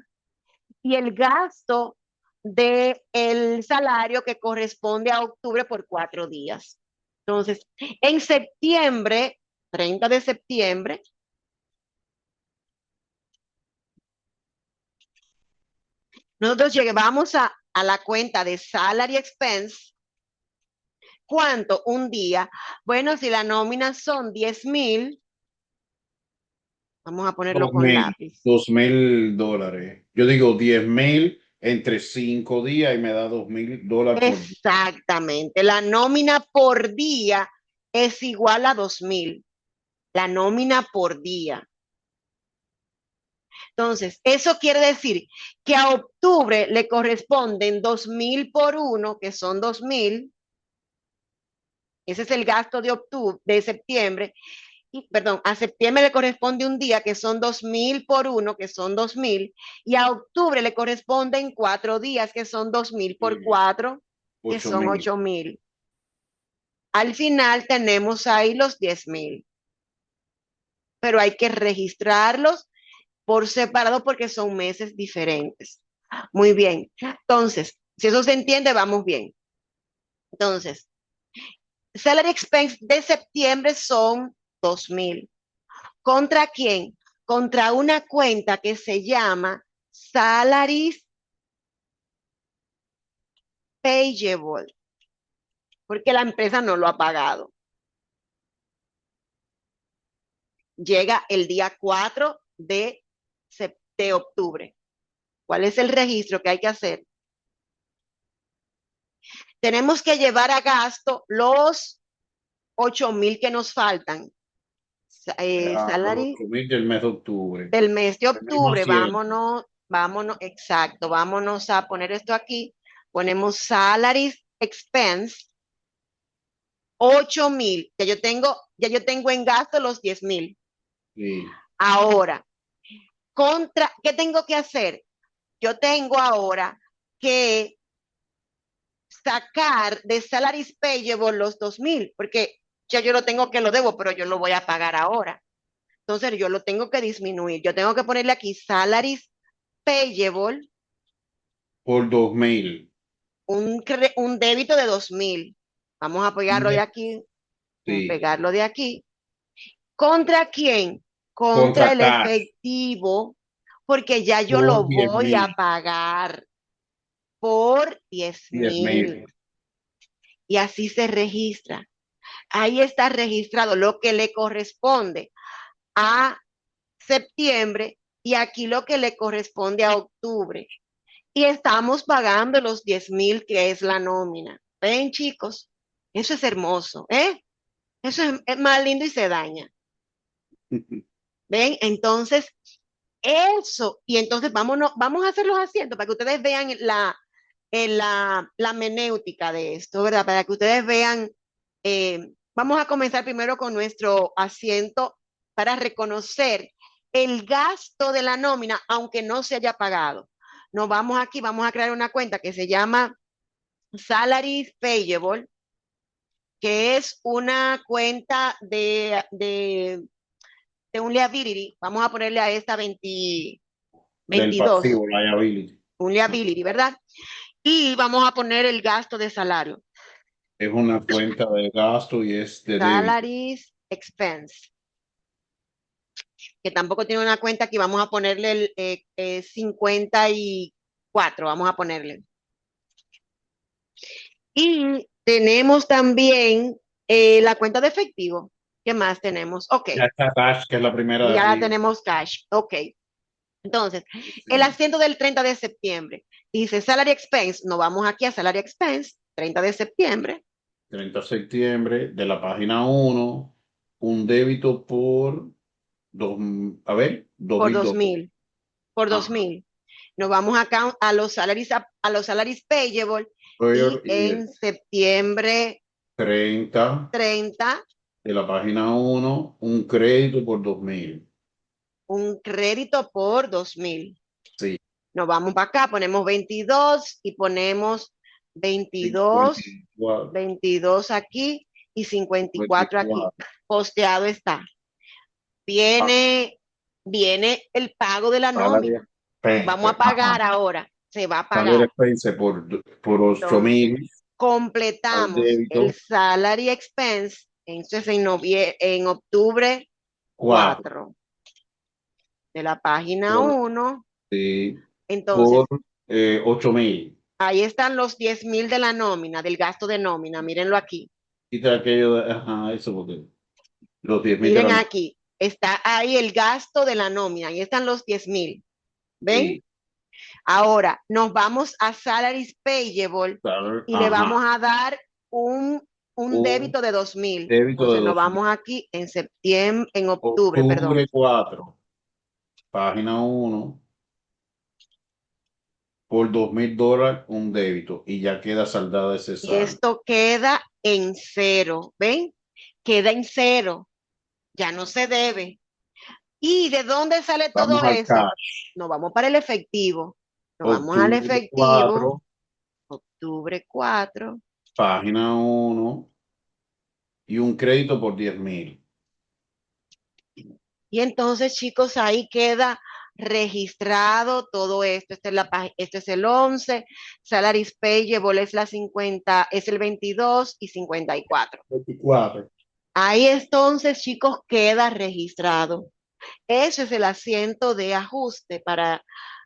y el gasto del salario que corresponde a octubre por 4 días. Entonces, en septiembre, 30 de septiembre, nosotros llevamos a la cuenta de salary expense. ¿Cuánto? Un día. Bueno, si la nómina son 10,000, vamos a ponerlo Dos con mil, lápiz. $2,000. Yo digo 10,000 entre 5 días y me da $2,000 por día. Exactamente. La nómina por día es igual a 2,000. La nómina por día. Entonces, eso quiere decir que a octubre le corresponden 2,000 por uno, que son 2,000. Ese es el gasto de octubre, de septiembre. Y, perdón, a septiembre le corresponde un día, que son 2,000 por uno, que son 2,000. Y a octubre le corresponden 4 días, que son 2,000 por Sí, 4, que ocho son mil. 8,000. Al final tenemos ahí los 10,000. Pero hay que registrarlos por separado porque son meses diferentes. Muy bien. Entonces, si eso se entiende, vamos bien. Entonces, salary expense de septiembre son 2,000. ¿Contra quién? Contra una cuenta que se llama Salaries Payable, porque la empresa no lo ha pagado. Llega el día 4 de octubre. ¿Cuál es el registro que hay que hacer? Tenemos que llevar a gasto los 8,000 que nos faltan. Los Salary 8,000 del mes de octubre. del mes de Tenemos octubre, 7. vámonos, exacto, vámonos a poner esto aquí. Ponemos salaries expense, 8,000, ya yo tengo en gasto los 10,000. Sí. Ahora, ¿qué tengo que hacer? Yo tengo ahora que sacar de salaries payable los 2,000, porque ya yo lo tengo que lo debo, pero yo lo voy a pagar ahora. Entonces yo lo tengo que disminuir. Yo tengo que ponerle aquí salaries payable, Por 2,000. un débito de 2,000. Vamos a apoyarlo de aquí. Vamos a Sí. pegarlo de aquí. ¿Contra quién? Contra Contra el cash efectivo, porque ya yo por lo 10 voy a mil. pagar por 10 10 mil. mil. Y así se registra. Ahí está registrado lo que le corresponde a septiembre y aquí lo que le corresponde a octubre. Y estamos pagando los 10,000 que es la nómina. ¿Ven, chicos? Eso es hermoso, ¿eh? Eso es más lindo y se daña. ¿Ven? Entonces, eso. Y entonces vamos a hacer los asientos para que ustedes vean la menéutica de esto, ¿verdad? Para que ustedes vean. Vamos a comenzar primero con nuestro asiento para reconocer el gasto de la nómina, aunque no se haya pagado. Nos vamos aquí, vamos a crear una cuenta que se llama Salary Payable, que es una cuenta de un liability. Vamos a ponerle a esta Del 22, pasivo, liability. un liability, ¿verdad? Y vamos a poner el gasto de salario, Es una cuenta de gasto y es de débito. salaries expense, que tampoco tiene una cuenta aquí, vamos a ponerle el 54, vamos a ponerle. Y tenemos también la cuenta de efectivo. ¿Qué más tenemos? Ok, Ya está cash, que es la primera de ya la arriba. tenemos cash. Ok, entonces, el Sí. asiento del 30 de septiembre. Dice salary expense, nos vamos aquí a salary expense, 30 de septiembre, 30 de septiembre de la página uno, un débito por dos, a ver, dos por mil dos dólares. mil, por dos Ajá. mil. Nos vamos acá a los salaries payable y Y el en septiembre 30 30 de la página uno, un crédito por 2.000. un crédito por 2,000. Sí, Nos vamos para acá, ponemos 22 y ponemos 22, 54, 22 aquí y 54 aquí. 54. Posteado está. Ah, Viene, viene el pago de la salary nómina. Vamos a expense. Ajá. pagar ahora. Se va a Salary pagar. expense por Entonces, 8.000 al completamos el débito salary expense. Entonces, en octubre 4 4 de la página por, 1. sí, por Entonces, 8.000. ahí están los 10,000 de la nómina, del gasto de nómina. Mírenlo aquí. Quita aquello de, ajá, eso porque los 10.000 de Miren la no. aquí. Está ahí el gasto de la nómina. Ahí están los 10,000. ¿Ven? Sí, Ahora nos vamos a salaries payable y le ajá, vamos a dar un un débito de 2,000. débito de Entonces nos 2.000. vamos aquí en septiembre, en octubre, perdón. Octubre 4 página uno, por 2.000 dólares un débito y ya queda saldada ese Y saldo. esto queda en cero. ¿Ven? Queda en cero. Ya no se debe. ¿Y de dónde sale Vamos todo al eso? cash. Nos vamos para el efectivo. Nos vamos al Octubre efectivo. 4 Octubre 4. página uno y un crédito por 10.000. Y entonces, chicos, ahí queda registrado todo esto. Este es el 11, Salaries Payable es la 50, es el 22 y 54. 24. Ahí entonces, chicos, queda registrado. Ese es el asiento de ajuste para,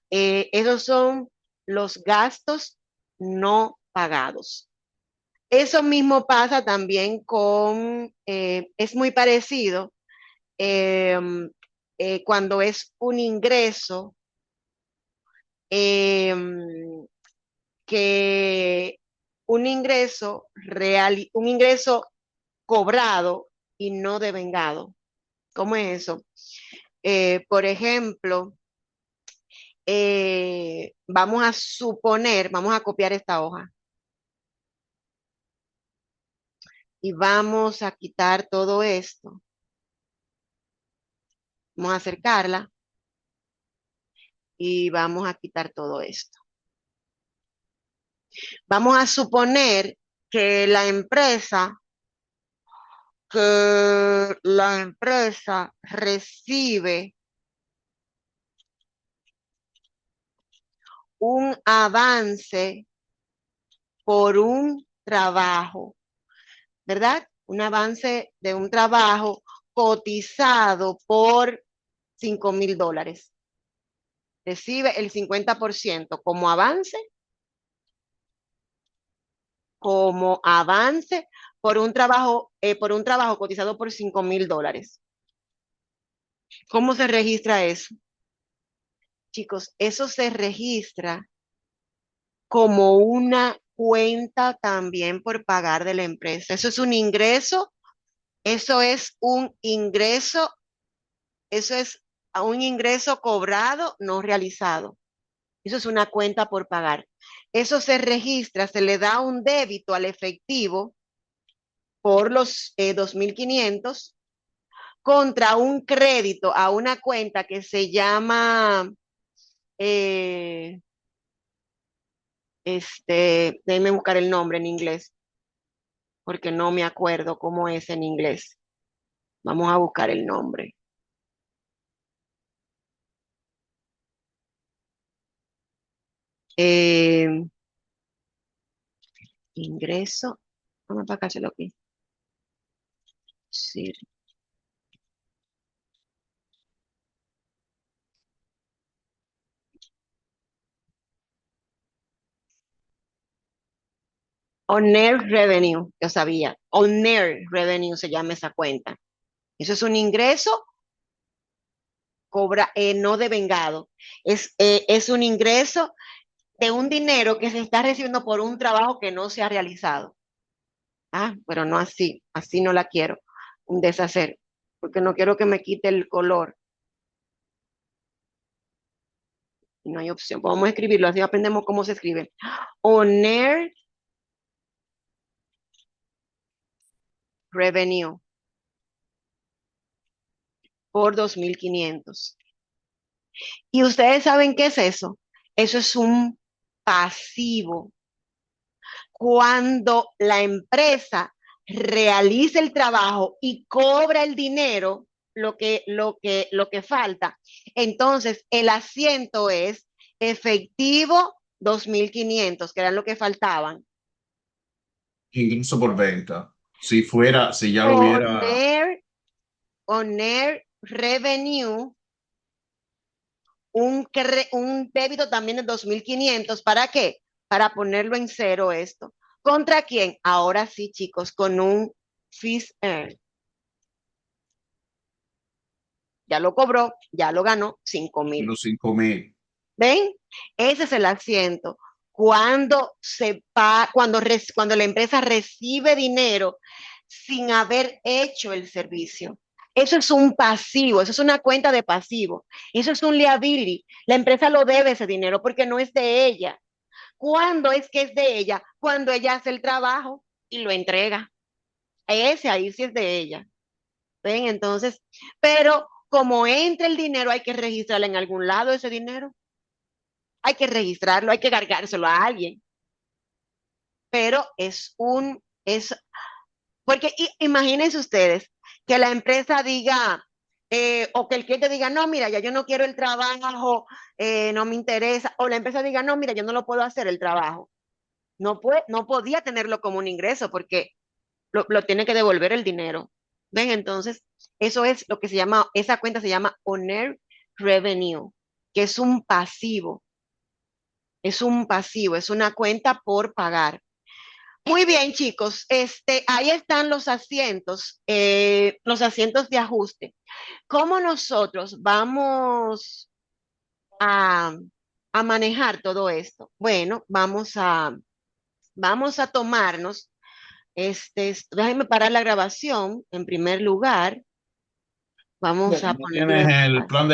esos son los gastos no pagados. Eso mismo pasa también es muy parecido eh, cuando es un ingreso eh, que un ingreso real, un ingreso cobrado y no devengado. ¿Cómo es eso? Por ejemplo, vamos a suponer, vamos a copiar esta hoja y vamos a quitar todo esto. Vamos a acercarla y vamos a quitar todo esto. Vamos a suponer que la empresa recibe un avance por un trabajo, ¿verdad? un avance de un trabajo cotizado por $5,000. Recibe el 50% como avance por un trabajo cotizado por $5,000. ¿Cómo se registra eso? Chicos, eso se registra como una cuenta también por pagar de la empresa. Eso es un ingreso, eso es un ingreso, eso es un ingreso cobrado, no realizado. Eso es una cuenta por pagar. Eso se registra, se le da un débito al efectivo por los 2,500 contra un crédito a una cuenta que se llama, eh, déjenme buscar el nombre en inglés, porque no me acuerdo cómo es en inglés. Vamos a buscar el nombre. Eh, ingreso, vamos a sacárselo aquí. Sí. On-Air Revenue, yo sabía. On-Air Revenue se llama esa cuenta. Eso es un ingreso no devengado. Es un ingreso de un dinero que se está recibiendo por un trabajo que no se ha realizado. Ah, pero no así, así no la quiero deshacer, porque no quiero que me quite el color. No hay opción. Vamos a escribirlo, así aprendemos cómo se escribe. On-Air Revenue por 2,500. ¿Y ustedes saben qué es eso? Eso es un pasivo. Cuando la empresa realiza el trabajo y cobra el dinero, lo que falta, entonces el asiento es efectivo 2,500, que era lo que faltaban. Ingreso por venta. Si fuera, si ya lo hubiera. Poner, poner revenue, un débito también de 2,500. ¿Para qué? Para ponerlo en cero esto. ¿Contra quién? Ahora sí, chicos, con un fees earned. Ya lo cobró, ya lo ganó, 5,000. Los 5.000. ¿Ven? Ese es el asiento. Cuando la empresa recibe dinero sin haber hecho el servicio. Eso es un pasivo, eso es una cuenta de pasivo. Eso es un liability. La empresa lo debe ese dinero porque no es de ella. ¿Cuándo es que es de ella? Cuando ella hace el trabajo y lo entrega. Ese ahí sí es de ella. ¿Ven? Entonces, pero como entra el dinero, hay que registrarlo en algún lado ese dinero. Hay que registrarlo, hay que cargárselo a alguien. Pero porque imagínense ustedes que la empresa diga, o que el cliente diga, no, mira, ya yo no quiero el trabajo, no me interesa, o la empresa diga, no, mira, yo no lo puedo hacer el trabajo. No podía tenerlo como un ingreso porque lo tiene que devolver el dinero. ¿Ven? Entonces, eso es lo que se llama, esa cuenta se llama Honor Revenue, que es un pasivo, es una cuenta por pagar. Muy bien, chicos, ahí están los asientos de ajuste. ¿Cómo nosotros a, a manejar todo esto? Bueno, vamos a tomarnos, déjenme parar la grabación en primer lugar. Vamos Bueno, a no ponerlo tienes en el plan de